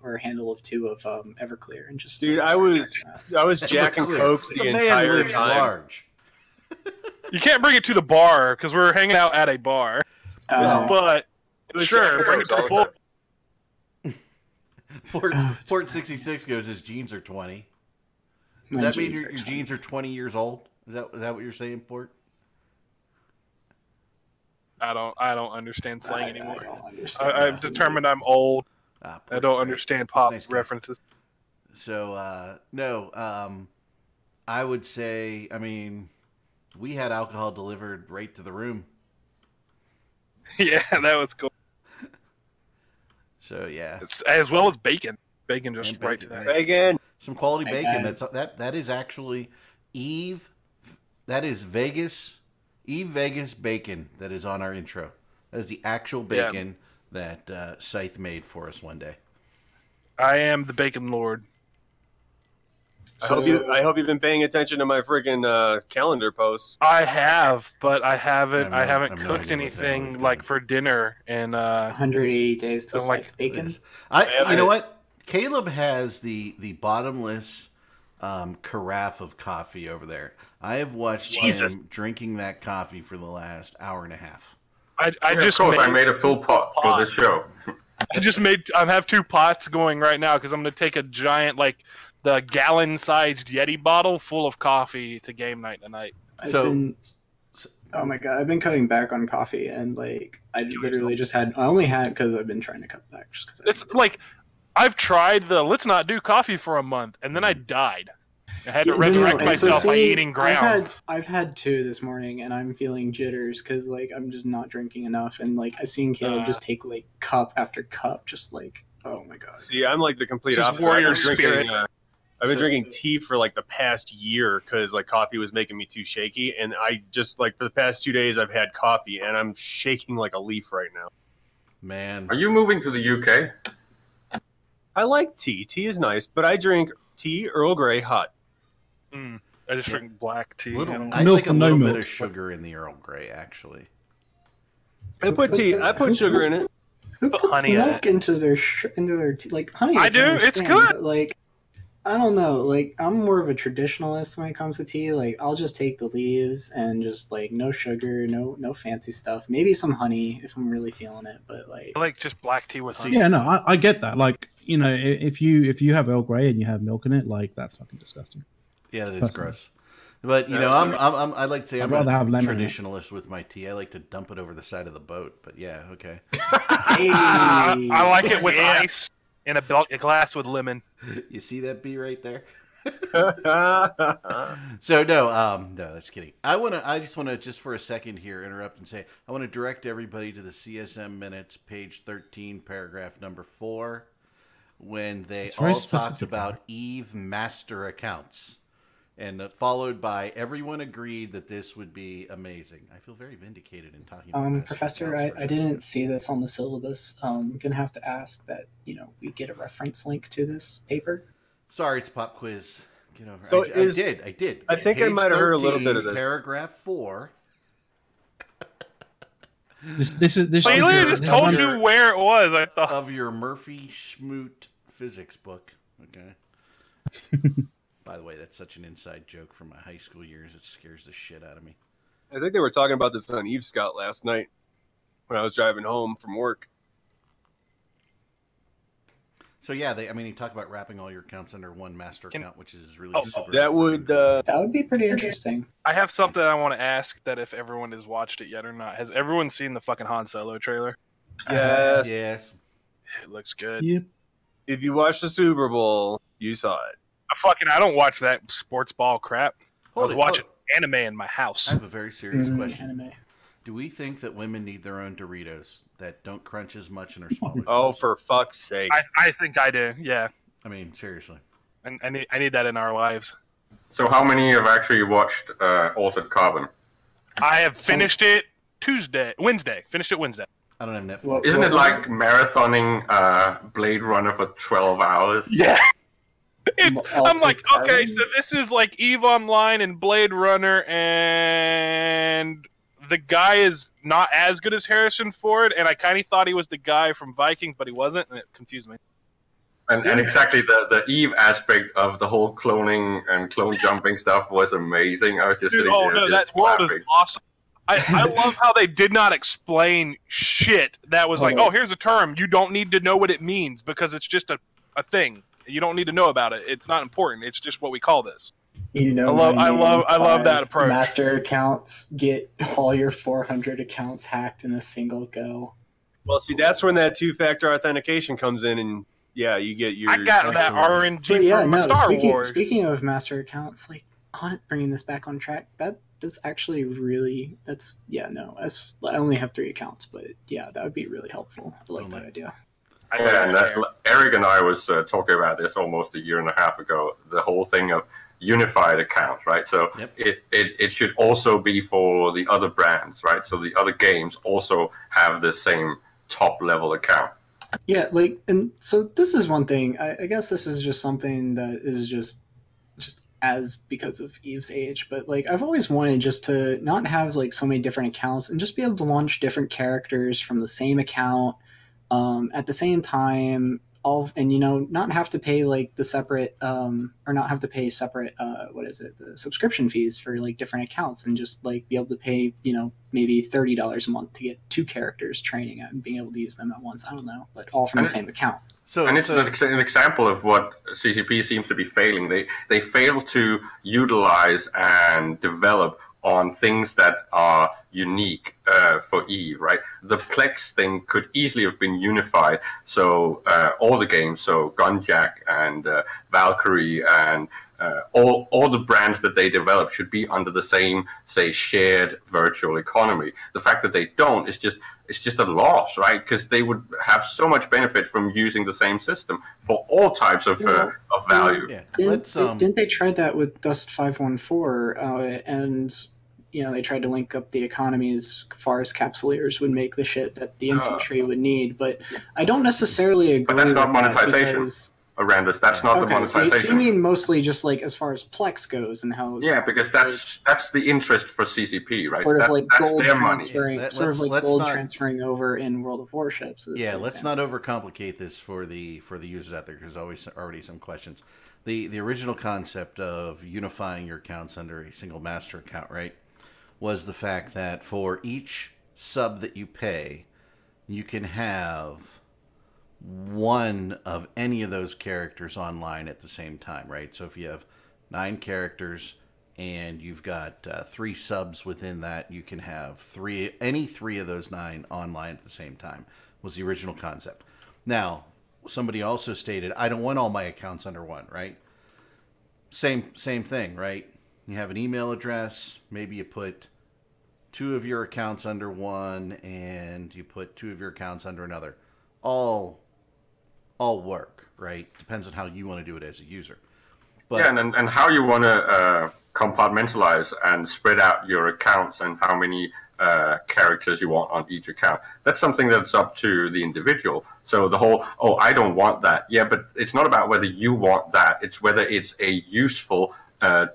2 of Everclear and just. Dude, I was jacking cokes the entire time. Large. You can't bring it to the bar because we're hanging out at a bar. But sure, bring it to the bar. Port 66 goes, his jeans are 20. Does that mean your jeans are 20 years old? Is that what you're saying, Port? I don't understand slang anymore. I don't understand I've determined I'm old. I don't understand pop references. So no, I would say, I mean, we had alcohol delivered right to the room. Yeah, that was cool. So yeah, as well as bacon. Bacon just right to that. Bacon. Some quality bacon. That is actually Eve. That is Eve Vegas bacon that is on our intro. That is the actual bacon that Scythe made for us one day. I am the bacon lord. I hope you've been paying attention to my friggin' calendar posts. I have, but I haven't cooked anything like for dinner in 180 days to like bacon. You know what? Caleb has the bottomless carafe of coffee over there. I have watched him drinking that coffee for the last hour and a half. I made a full pot for the show. I have 2 pots going right now because I'm going to take a giant, like, the gallon-sized Yeti bottle full of coffee to game night tonight. Oh my god, I've been cutting back on coffee, and like I literally I only had because I've been trying to cut back. Just because it's like I've tried let's not do coffee for a month, and then I died. I had to resurrect myself by eating grounds. I've had 2 this morning, and I'm feeling jitters because like I'm just not drinking enough, and like I seen Caleb just take like cup after cup, just like oh my god. See, I'm like the complete opposite. I've been drinking tea for like the past year because like coffee was making me too shaky, and I just like for the past 2 days I've had coffee and I'm shaking like a leaf right now. Man, are you moving to the UK? I like tea. Tea is nice, but I drink tea Earl Grey hot. I just drink black tea. I like a little bit of sugar in the Earl Grey, actually. I put sugar in it. Who puts honey milk into their tea? Like honey. I do. It's good. But, like I don't know. Like I'm more of a traditionalist when it comes to tea. Like I'll just take the leaves and just like no sugar, no fancy stuff. Maybe some honey if I'm really feeling it. But like I like just black tea with honey. Yeah, no, I get that. Like if you have Earl Grey and you have milk in it, like that's fucking disgusting. Yeah, that is gross. But I like to say I'm a traditionalist with my tea. I like to dump it over the side of the boat. But yeah, okay. I like it with ice in a glass with lemon. You see that bee right there? So no, that's kidding. I just want to just for a second here interrupt and say I want to direct everybody to the CSM minutes, page 13, paragraph number 4, when they all talked about Eve master accounts. And followed by everyone agreed that this would be amazing. I feel very vindicated in talking about this. Professor, I didn't see this on the syllabus. I'm going to have to ask that, we get a reference link to this paper. Sorry, it's pop quiz. Get over. So I did. I think I might have heard a little bit of this. Paragraph 4. This is. He just told you where it was. I thought of your Murphy Schmoot physics book. Okay. By the way, that's such an inside joke from my high school years. It scares the shit out of me. I think they were talking about this on Eve Scout last night when I was driving home from work. So yeah, he talked about wrapping all your accounts under one master account, which is really super. That would be pretty interesting. I have something I want to ask that if everyone has watched it yet or not. Has everyone seen the fucking Han Solo trailer? Yes. Yes. It looks good. Yep. If you watched the Super Bowl, you saw it. I don't watch that sports ball crap. I was watching anime in my house. I have a very serious question. Anime. Do we think that women need their own Doritos that don't crunch as much and are smaller? Oh, for fuck's sake! I think I do. Yeah. I mean, seriously. I need that in our lives. So, how many have actually watched Altered Carbon? I have finished it Wednesday. Finished it Wednesday. I don't have Netflix. Isn't it like marathoning Blade Runner for 12 hours? Yeah. I'm like, okay, so this is like EVE Online and Blade Runner, and the guy is not as good as Harrison Ford, and I kind of thought he was the guy from Viking, but he wasn't, and it confused me. And exactly the EVE aspect of the whole cloning and clone jumping stuff was amazing. I was just sitting there that world is awesome. I love how they did not explain shit that was like, oh, here's a term. You don't need to know what it means because it's just a thing. You don't need to know about it. It's not important. It's just what we call this. I love that approach. Master accounts, get all your 400 accounts hacked in a single go. Well, see, that's when that 2-factor authentication comes in, and you get your. I got that RNG from Star Wars. Speaking of master accounts, like on bringing this back on track, that's actually really I only have 3 accounts, but yeah, that would be really helpful. I like that idea. And Eric and I was talking about this almost a year and a half ago. The whole thing of unified account, right? So it should also be for the other brands, right? So the other games also have the same top level account. Yeah, like, and so this is one thing. I guess this is just something that is just as because of Eve's age, but like I've always wanted just to not have like so many different accounts and just be able to launch different characters from the same account at the same time. And not have to pay like the separate or not have to pay separate the subscription fees for like different accounts, and just like be able to pay maybe $30 a month to get 2 characters training and being able to use them at once. I don't know, but all from the same account. And it's an example of what CCP seems to be failing. They fail to utilize and develop on things that are unique for Eve, right? The Plex thing could easily have been unified. So all the games, so Gunjack and Valkyrie and all the brands that they develop should be under the same, say, shared virtual economy. The fact that they don't is just a loss, right? Because they would have so much benefit from using the same system for all types of value. Yeah. Didn't they try that with Dust 514? And they tried to link up the economy as far as Capsuleers would make the shit that the infantry would need. But I don't necessarily agree. But that's not monetization. Arandis, that's not the monetization. So you mean mostly just like as far as Plex goes and how? Because that's the interest for CCP, right? Sort of like gold transferring over in World of Warships. Let's not overcomplicate this for the users out there, because there's already some questions. The original concept of unifying your accounts under a single master account, right, was the fact that for each sub that you pay, you can have one of any of those characters online at the same time, right? So if you have 9 characters and you've got 3 subs within that, you can have any 3 of those 9 online at the same time, was the original concept. Now, somebody also stated, I don't want all my accounts under one, right? Same thing, right? You have an email address, maybe you put 2 of your accounts under one and you put 2 of your accounts under another. All work, right? Depends on how you want to do it as a user. But and how you want to compartmentalize and spread out your accounts and how many characters you want on each account. That's something that's up to the individual. So the whole, I don't want that. Yeah, but it's not about whether you want that. It's whether it's a useful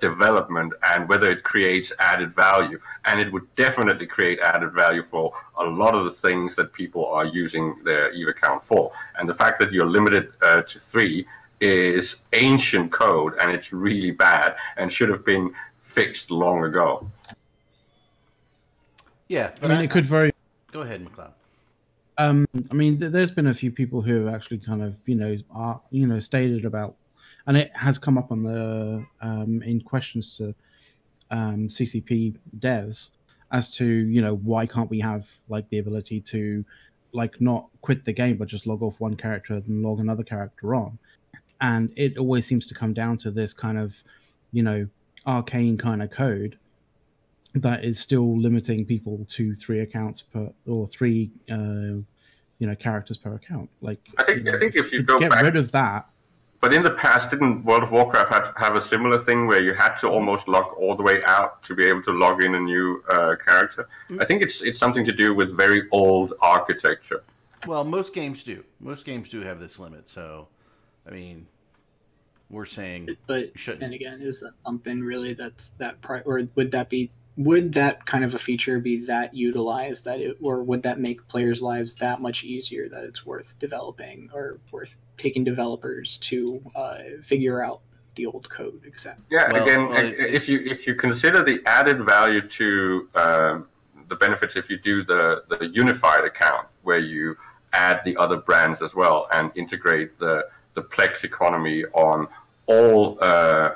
development and whether it creates added value. And it would definitely create added value for a lot of the things that people are using their EVE account for. And the fact that you're limited to 3 is ancient code, and it's really bad and should have been fixed long ago. Yeah, but it could very... Go ahead, McLeod. There's been a few people who have actually kind of, stated about, and it has come up on the in questions to CCP devs as to why can't we have like the ability to like not quit the game but just log off one character and log another character on, and it always seems to come down to this kind of arcane kind of code that is still limiting people to 3 accounts per, or 3 characters per account. Like I think if you go get rid of that. But in the past, didn't World of Warcraft have a similar thing where you had to almost log all the way out to be able to log in a new character? I think it's something to do with very old architecture. Well, most games do. Most games do have this limit. So, we're saying, but shouldn't. And again, is that something really that's or would that kind of a feature be that utilized or would that make players' lives that much easier that it's worth developing or worth taking developers to figure out the old code exactly? Yeah, if you consider the added value to the benefits, if you do the unified account where you add the other brands as well and integrate the Plex economy on all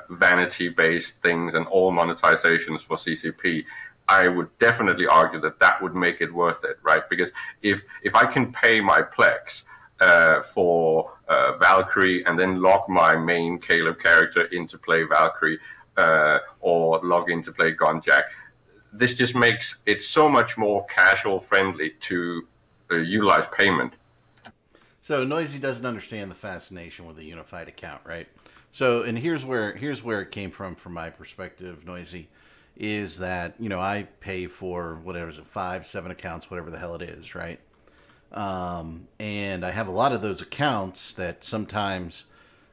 vanity-based things and all monetizations for CCP, I would definitely argue that would make it worth it, right? Because if I can pay my Plex for Valkyrie and then log my main Caleb character in to play Valkyrie or log in to play Gunjack. This just makes it so much more casual friendly to utilize payment. So Noisy doesn't understand the fascination with a unified account, right? So, and here's where it came from my perspective, Noisy, is that, you know, I pay for whatever is it, 5, 7 accounts, whatever the hell it is, right? And I have a lot of those accounts that sometimes,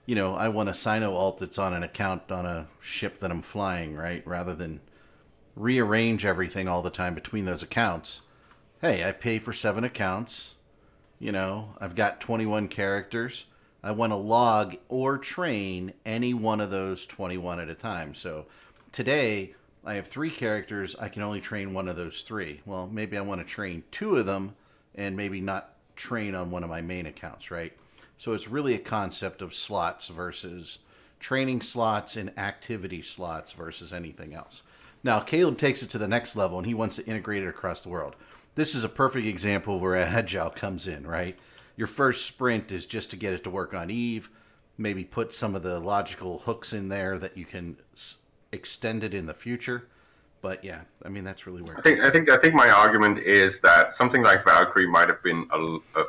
you know, I want a Sino alt that's on an account on a ship that I'm flying, right? Rather than rearrange everything all the time between those accounts. Hey, I pay for 7 accounts. You know, I've got 21 characters. I want to log or train any one of those 21 at a time. So today I have 3 characters. I can only train one of those 3. Well, maybe I want to train 2 of them and maybe not train on one of my main accounts, right? So it's really a concept of slots versus training slots and activity slots versus anything else. Now, Caleb takes it to the next level and he wants to integrate it across the world. This is a perfect example where Agile comes in, right? Your first sprint is just to get it to work on Eve, maybe put some of the logical hooks in there that you can extend it in the future. But yeah, I mean, that's really where I think my argument is that something like Valkyrie might have been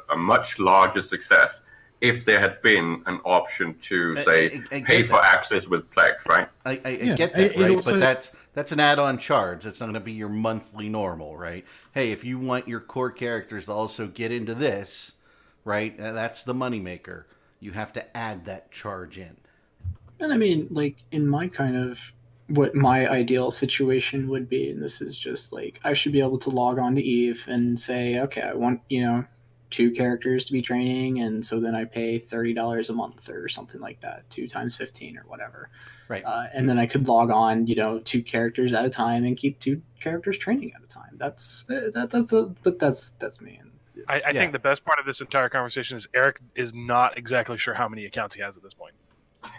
a much larger success if there had been an option to say pay for access with Plex, right? I get that, right? Also, but that's an add-on charge. That's not going to be your monthly normal, right? Hey, if you want your core characters to also get into this, right? That's the moneymaker. You have to add that charge in. And I mean, like, in my kind of what my ideal situation would be, and this is just like, I should be able to log on to Eve and say, okay, I want, you know, 2 characters to be training, and so then I pay $30 a month or something like that, 2 times 15 or whatever. Right. And then I could log on, you know, 2 characters at a time and keep 2 characters training at a time. That's me. I think the best part of this entire conversation is Eric is not exactly sure how many accounts he has at this point.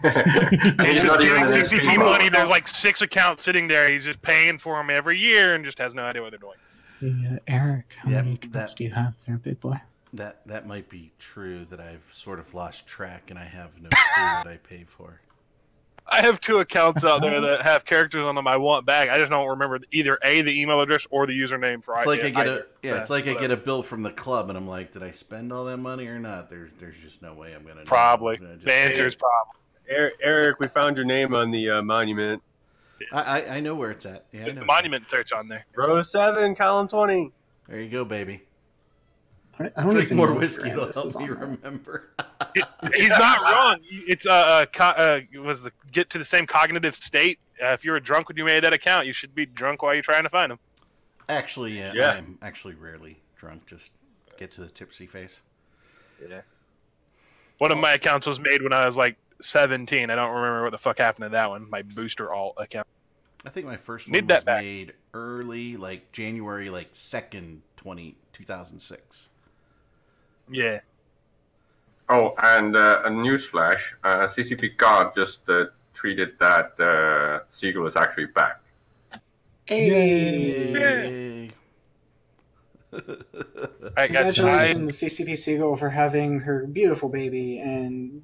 He's just getting CCP money. There's like 6 accounts sitting there. He's just paying for them every year and just has no idea what they're doing. Hey, Eric, how many accounts do you have there, big boy? That might be true, that I've sort of lost track and I have no clue what I pay for. I have 2 accounts out there that have characters on them I want back. I just don't remember either the email address or the username for it's like I get a bill from the club and I'm like, did I spend all that money or not? There's just no way I'm gonna know. Probably. The answer is probably. Eric, we found your name on the monument. I know where it's at. There's the monument search on there. Row 7, column 20. There you go, baby. I don't drink more whiskey to help me remember. He's not wrong. It's was the get to the same cognitive state. If you were drunk when you made that account, you should be drunk while you're trying to find him. Actually, yeah. I'm actually rarely drunk. Just get to the tipsy face. Yeah. One of my accounts was made when I was like 17. I don't remember what the fuck happened to that one. My booster alt account. I think my first one was made early, like January, like 2nd, 2006. Yeah. Oh, and a newsflash: CCP Guard just tweeted that Seagull is actually back. Hey! Congratulations, CCP Seagull, for having her beautiful baby, and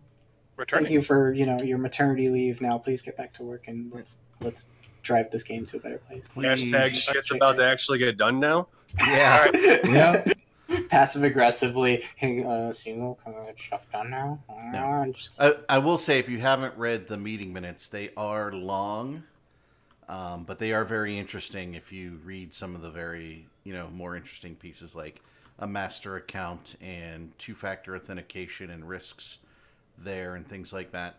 thank you for your maternity leave. Now, please get back to work and let's drive this game to a better place. Hashtag shit's about to actually get done now. Yeah. Yeah. Passive aggressively, hey, Seagull, can I get stuff done now? No. I will say, if you haven't read the meeting minutes, they are long, but they are very interesting if you read some of the very, more interesting pieces, like a master account and 2-factor authentication and risks there and things like that.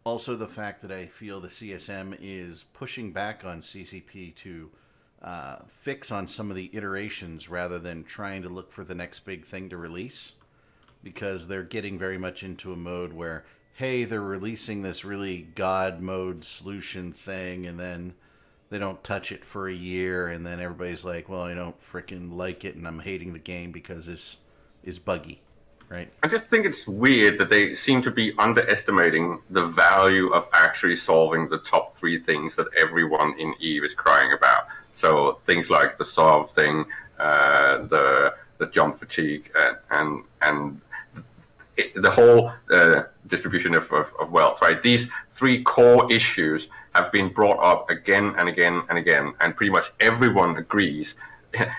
Also, the fact that I feel the CSM is pushing back on CCP to fix on some of the iterations rather than trying to look for the next big thing to release, because they're getting very much into a mode where, hey, they're releasing this really God mode solution thing and then they don't touch it for a year and then everybody's like, well, I don't freaking like it and I'm hating the game because this is buggy, right? I just think it's weird that they seem to be underestimating the value of actually solving the top 3 things that everyone in EVE is crying about. So things like the solve thing, the jump fatigue, and the whole distribution of wealth, right? These three core issues have been brought up again and again and again, and pretty much everyone agrees.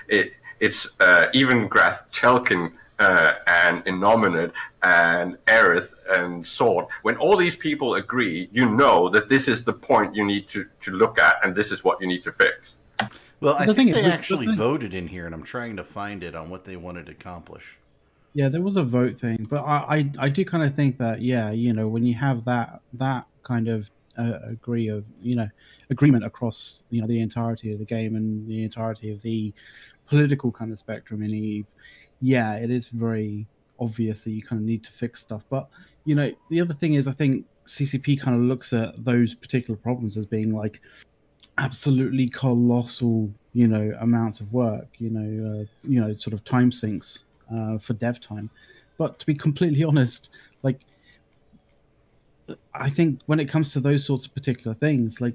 It's even Grath Chelkin and Innominate and Aerith and Sword. When all these people agree, you know that this is the point you need to look at, and this is what you need to fix. Well, I think they actually voted in here, and I'm trying to find it on what they wanted to accomplish. Yeah, there was a vote thing, but I do kind of think that, yeah, you know, when you have that kind of agreement across, you know, the entirety of the game and the entirety of the political kind of spectrum in EVE, yeah, it is very obvious that you kind of need to fix stuff. But, you know, the other thing is, I think CCP kind of looks at those particular problems as being like absolutely colossal, you know, amounts of work, you know, sort of time sinks for dev time. But to be completely honest, like, I think when it comes to those sorts of particular things, like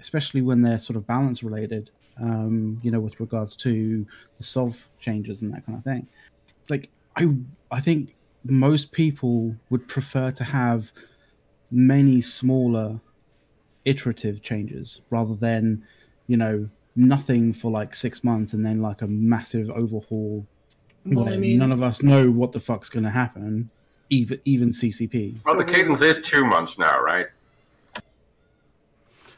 especially when they're sort of balance related, you know, with regards to the solve changes and that kind of thing, like I think most people would prefer to have many smaller iterative changes rather than, you know, nothing for like 6 months and then like a massive overhaul. Well, I mean, none of us know what the fuck's going to happen, even CCP. Well, the cadence is 2 months now, right?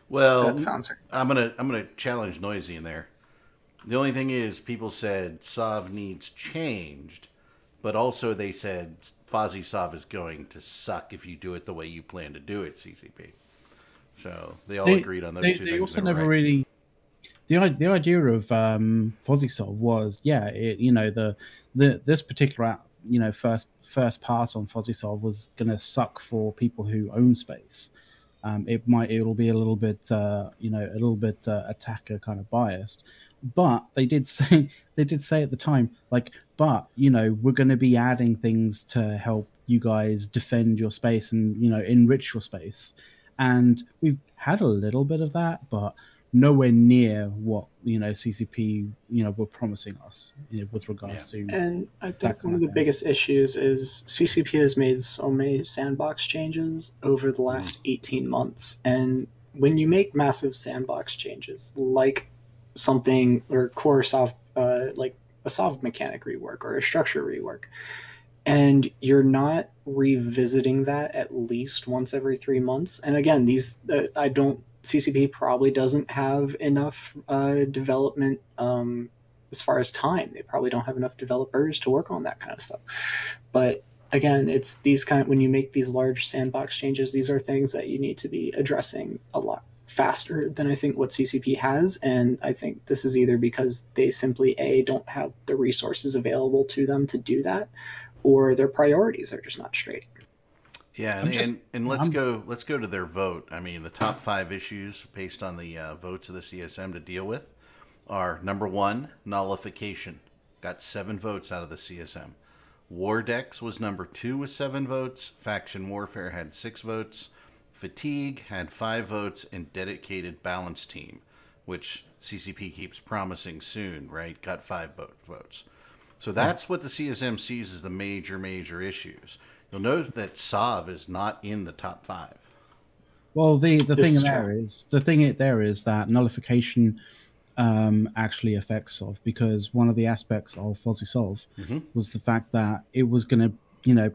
Well, that sounds right. I'm gonna challenge Noisy in there. The only thing is, people said Sov needs changed, but also they said Fozzie Sov is going to suck if you do it the way you plan to do it, CCP. So they all agreed on those two things. They also never really. The idea of Fozzie Sov was, yeah, you know, this particular, you know, first pass on Fozzie Sov was going to suck for people who own space. It'll be a little bit, you know, a little bit attacker kind of biased, but they did say at the time, like, but you know, we're going to be adding things to help you guys defend your space and, you know, enrich your space, and we've had a little bit of that, but nowhere near what, you know, CCP, you know, were promising us, you know, with regards to. And I think one of the biggest issues is CCP has made so many sandbox changes over the last 18 months. And when you make massive sandbox changes, like something or core Sov, like a Sov mechanic rework or a structure rework, and you're not revisiting that at least once every 3 months. And again, CCP probably doesn't have enough development as far as time. They probably don't have enough developers to work on that kind of stuff. But again, it's these when you make these large sandbox changes, these are things that you need to be addressing a lot faster than I think what CCP has. And I think this is either because they simply don't have the resources available to them to do that, or their priorities are just not straight. Yeah, and let's go to their vote. I mean, the top 5 issues based on the votes of the CSM to deal with are: number 1, nullification, got 7 votes out of the CSM. Wardex was number 2 with 7 votes. Faction warfare had 6 votes. Fatigue had 5 votes, and dedicated balance team, which CCP keeps promising soon, right? Got 5 votes. So that's what the CSM sees as the major issues. You'll notice that Sov is not in the top 5. Well, the thing there is that nullification actually affects Sov, because one of the aspects of Fozzie Sov was the fact that it was going to, you know,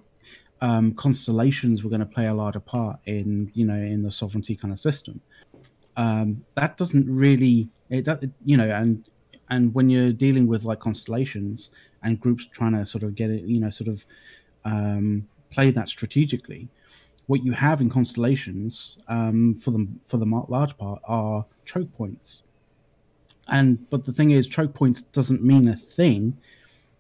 constellations were going to play a larger part in, you know, in the sovereignty kind of system. That doesn't really, you know, and when you're dealing with like constellations and groups trying to sort of get it, you know, sort of play that strategically, what you have in constellations for the large part are choke points. But the thing is, choke points doesn't mean a thing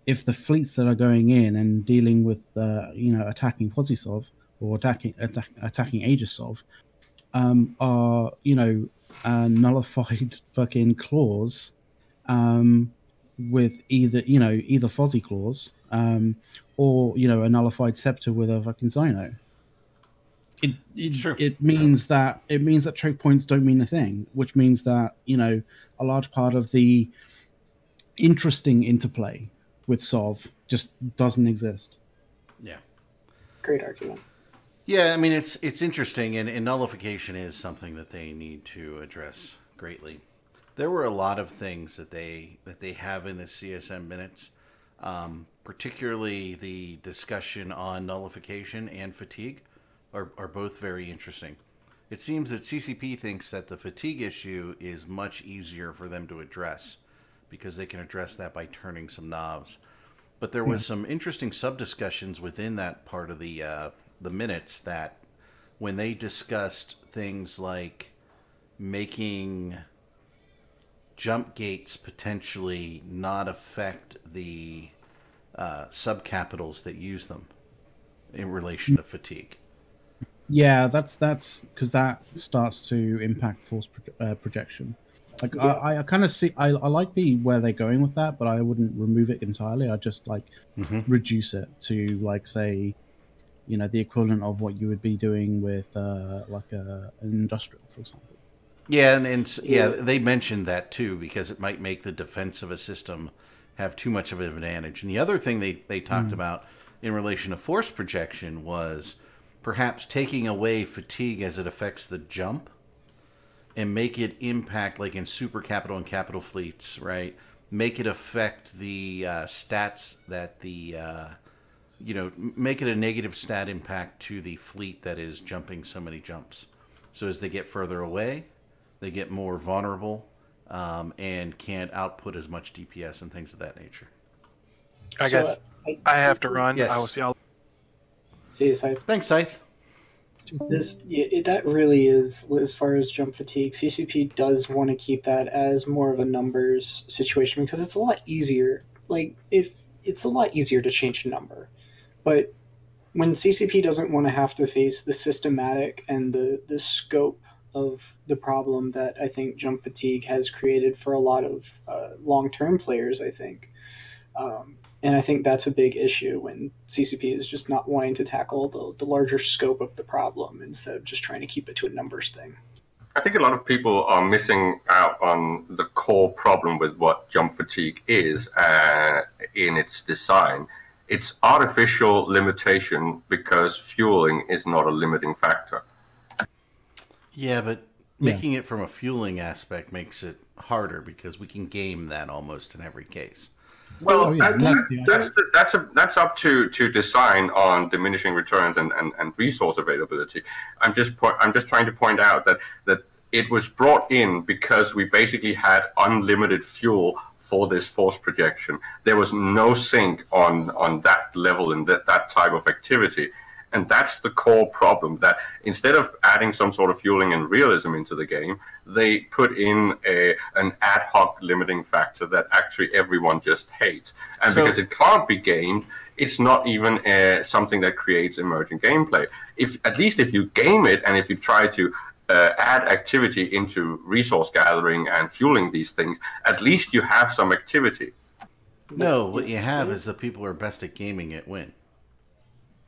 if the fleets that are going in and dealing with you know, attacking Fozzie Sov or attacking Aegis Sov are, you know, nullified fucking claws with either Fozzie claws or, you know, a nullified scepter with a fucking Xyno. It means that choke points don't mean a thing, which means that, you know, a large part of the interesting interplay with Sov just doesn't exist. Yeah. Great argument. Yeah, I mean, it's interesting, and nullification is something that they need to address greatly. There were a lot of things that they have in the CSM minutes, particularly the discussion on nullification and fatigue are both very interesting. It seems that CCP thinks that the fatigue issue is much easier for them to address because they can address that by turning some knobs. But there was some interesting sub-discussions within that part of the minutes that when they discussed things like making jump gates potentially not affect the subcapitals that use them in relation to fatigue. Yeah, that's because that starts to impact force projection. Like I kind of see, I like where they're going with that, but I wouldn't remove it entirely. I just like reduce it to like say, the equivalent of what you would be doing with like an industrial, for example. Yeah, and they mentioned that too because it might make the defense of a system have too much of an advantage. And the other thing they talked about in relation to force projection was perhaps taking away fatigue as it affects the jump and make it impact, like in super capital and capital fleets, right? Make it affect the stats that make it a negative stat impact to the fleet that is jumping so many jumps. So as they get further away, they get more vulnerable and can't output as much DPS and things of that nature. I guess I have to run. Yes. I will see y'all. See you, Scythe. Thanks, Scythe. That really is, as far as jump fatigue, CCP does want to keep that as more of a numbers situation because it's a lot easier. Like, if it's a lot easier to change a number. But when CCP doesn't want to have to face the systematic and the scope of the problem that I think jump fatigue has created for a lot of long-term players, I think. And I think that's a big issue when CCP is just not wanting to tackle the larger scope of the problem instead of just trying to keep it to a numbers thing. I think a lot of people are missing out on the core problem with what jump fatigue is in its design. It's artificial limitation because fueling is not a limiting factor. Yeah, but making it from a fueling aspect makes it harder because we can game that almost in every case. Well, that's up to design on diminishing returns and resource availability. I'm just trying to point out that it was brought in because we basically had unlimited fuel for this force projection. There was no sink on that level and that type of activity. And that's the core problem, that instead of adding some sort of fueling and realism into the game, they put in an ad hoc limiting factor that actually everyone just hates. And because it can't be gamed, it's not even something that creates emergent gameplay. At least if you game it and if you try to add activity into resource gathering and fueling these things, at least you have some activity. No, what you have is the people who are best at gaming it win.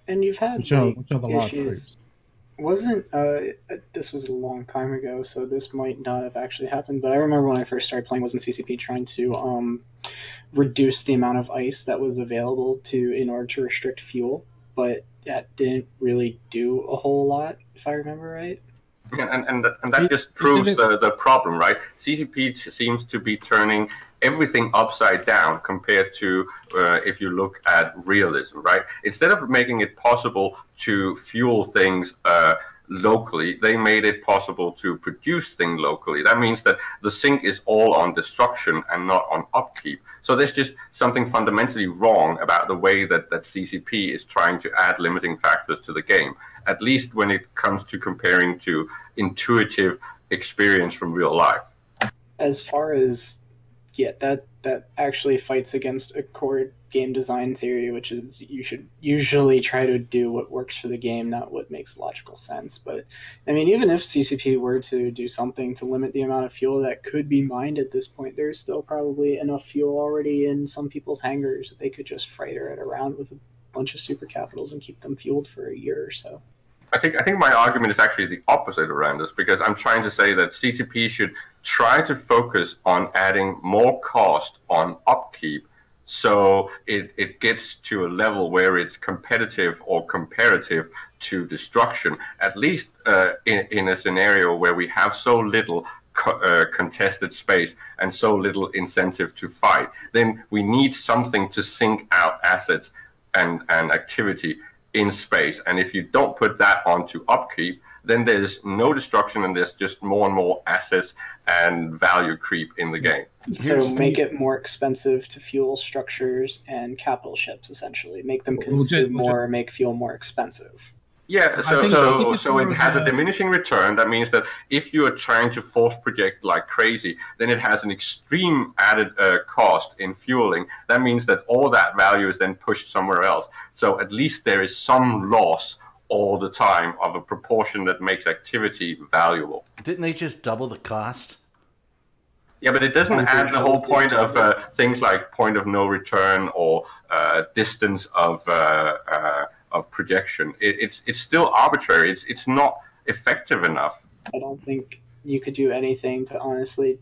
And you've had which are the large groups. Wasn't this was a long time ago, so this might not have actually happened. But I remember when I first started playing, wasn't CCP trying to reduce the amount of ice that was available in order to restrict fuel? But that didn't really do a whole lot, if I remember right. And that just proves the problem, right? CCP seems to be turning everything upside down compared to if you look at realism, right? Instead of making it possible to fuel things locally, they made it possible to produce things locally. That means that the sink is all on destruction and not on upkeep. So there's just something fundamentally wrong about the way that CCP is trying to add limiting factors to the game, at least when it comes to comparing to intuitive experience from real life. As far as, that actually fights against a core game design theory, which is you should usually try to do what works for the game, not what makes logical sense. But, I mean, even if CCP were to do something to limit the amount of fuel that could be mined at this point, there's still probably enough fuel already in some people's hangars that they could just freighter it around with a bunch of super capitals and keep them fueled for a year or so. I think my argument is actually the opposite around this, because I'm trying to say that CCP should try to focus on adding more cost on upkeep So it gets to a level where it's competitive or comparative to destruction, at least in a scenario where we have so little contested space and so little incentive to fight. Then we need something to sink out assets and activity in space. And if you don't put that onto upkeep, then there's no destruction and there's just more and more assets and value creep in the game. So make it more expensive to fuel structures and capital ships, essentially. Make them consume more, make fuel more expensive. Yeah, so it has a diminishing return. That means that if you are trying to force project like crazy, then it has an extreme added cost in fueling. That means that all that value is then pushed somewhere else. So at least there is some loss all the time of a proportion that makes activity valuable. Didn't they just double the cost? Yeah, but it doesn't add the whole point of things like point of no return or distance of projection. It's still arbitrary. It's not effective enough. I don't think you could do anything to honestly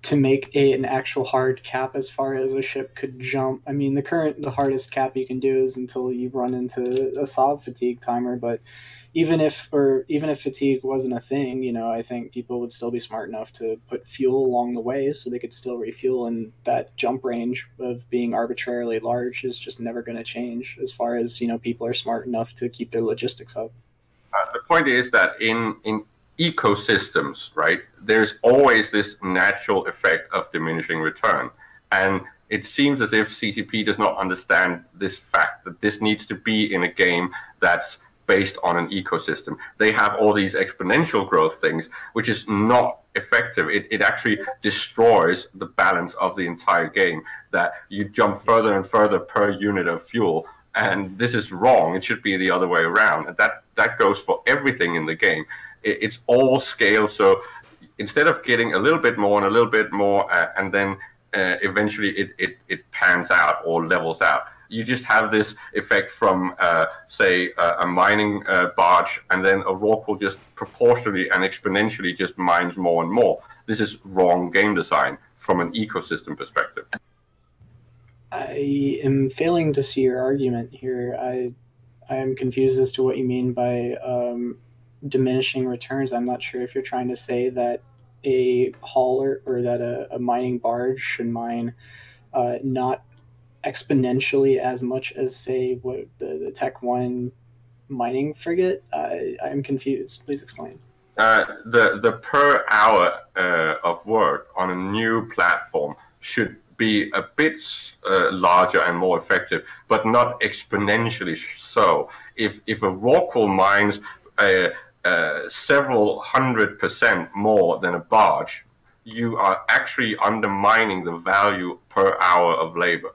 to make an actual hard cap as far as a ship could jump. I mean, the hardest cap you can do is until you run into a Saab fatigue timer, but even if fatigue wasn't a thing, you know, I think people would still be smart enough to put fuel along the way so they could still refuel, and that jump range of being arbitrarily large is just never going to change as far as, you know, people are smart enough to keep their logistics up. The point is that in ecosystems, right, there's always this natural effect of diminishing return. And it seems as if CCP does not understand this fact, that this needs to be in a game that's based on an ecosystem. They have all these exponential growth things, which is not effective. It actually destroys the balance of the entire game, that you jump further and further per unit of fuel. And this is wrong. It should be the other way around. And that goes for everything in the game. It's all scale. So instead of getting a little bit more and a little bit more, and then eventually it pans out or levels out, you just have this effect from, say, a mining barge, and then a rock will just proportionally and exponentially just mines more and more. This is wrong game design from an ecosystem perspective. I am failing to see your argument here. I am confused as to what you mean by diminishing returns. I'm not sure if you're trying to say that a hauler or that a mining barge should mine not exponentially as much as, say, what the Tech 1 mining frigate. I'm confused. Please explain. The per hour of work on a new platform should be a bit larger and more effective, but not exponentially so. If a Rorqual mines several 100% more than a barge, you are actually undermining the value per hour of labor.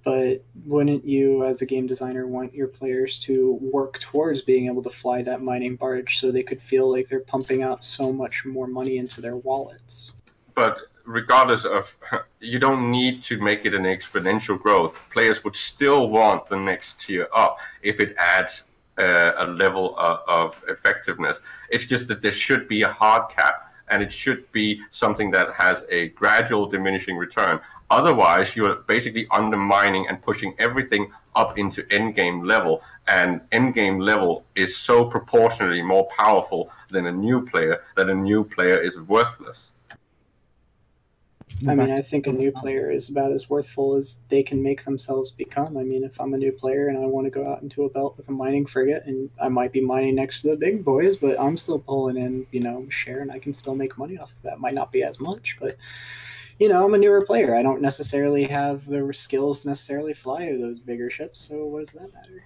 But wouldn't you, as a game designer, want your players to work towards being able to fly that mining barge so they could feel like they're pumping out so much more money into their wallets? But regardless of, you don't need to make it an exponential growth. Players would still want the next tier up if it adds a level of effectiveness. It's just that there should be a hard cap, and it should be something that has a gradual diminishing return. Otherwise, you're basically undermining and pushing everything up into endgame level, and endgame level is so proportionally more powerful than a new player that a new player is worthless. I mean, I think a new player is about as worthful as they can make themselves become. I mean, if I'm a new player and I want to go out into a belt with a mining frigate, and I might be mining next to the big boys, but I'm still pulling in, you know, share, and I can still make money off of that. Might not be as much, but, you know, I'm a newer player. I don't necessarily have the skills to necessarily fly those bigger ships, so what does that matter?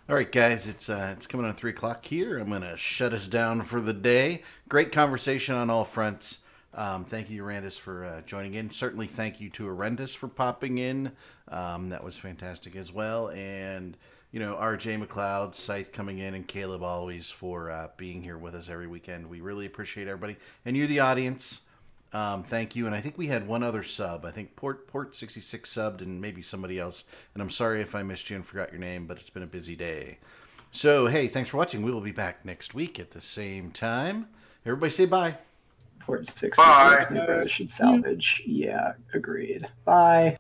All right, guys, it's coming on 3 o'clock here. I'm going to shut us down for the day. Great conversation on all fronts. Thank you, Arandis, for joining in. Certainly thank you to Arendis for popping in. That was fantastic as well. And, you know, RJ McLeod, Scythe coming in, and Caleb always for being here with us every weekend. We really appreciate everybody. And you, the audience, thank you. And I think we had one other sub. I think Port 66 subbed, and maybe somebody else. And I'm sorry if I missed you and forgot your name, but it's been a busy day. So, hey, thanks for watching. We will be back next week at the same time. Everybody say bye. Port 66, New Brothers should salvage. Yeah, agreed. Bye.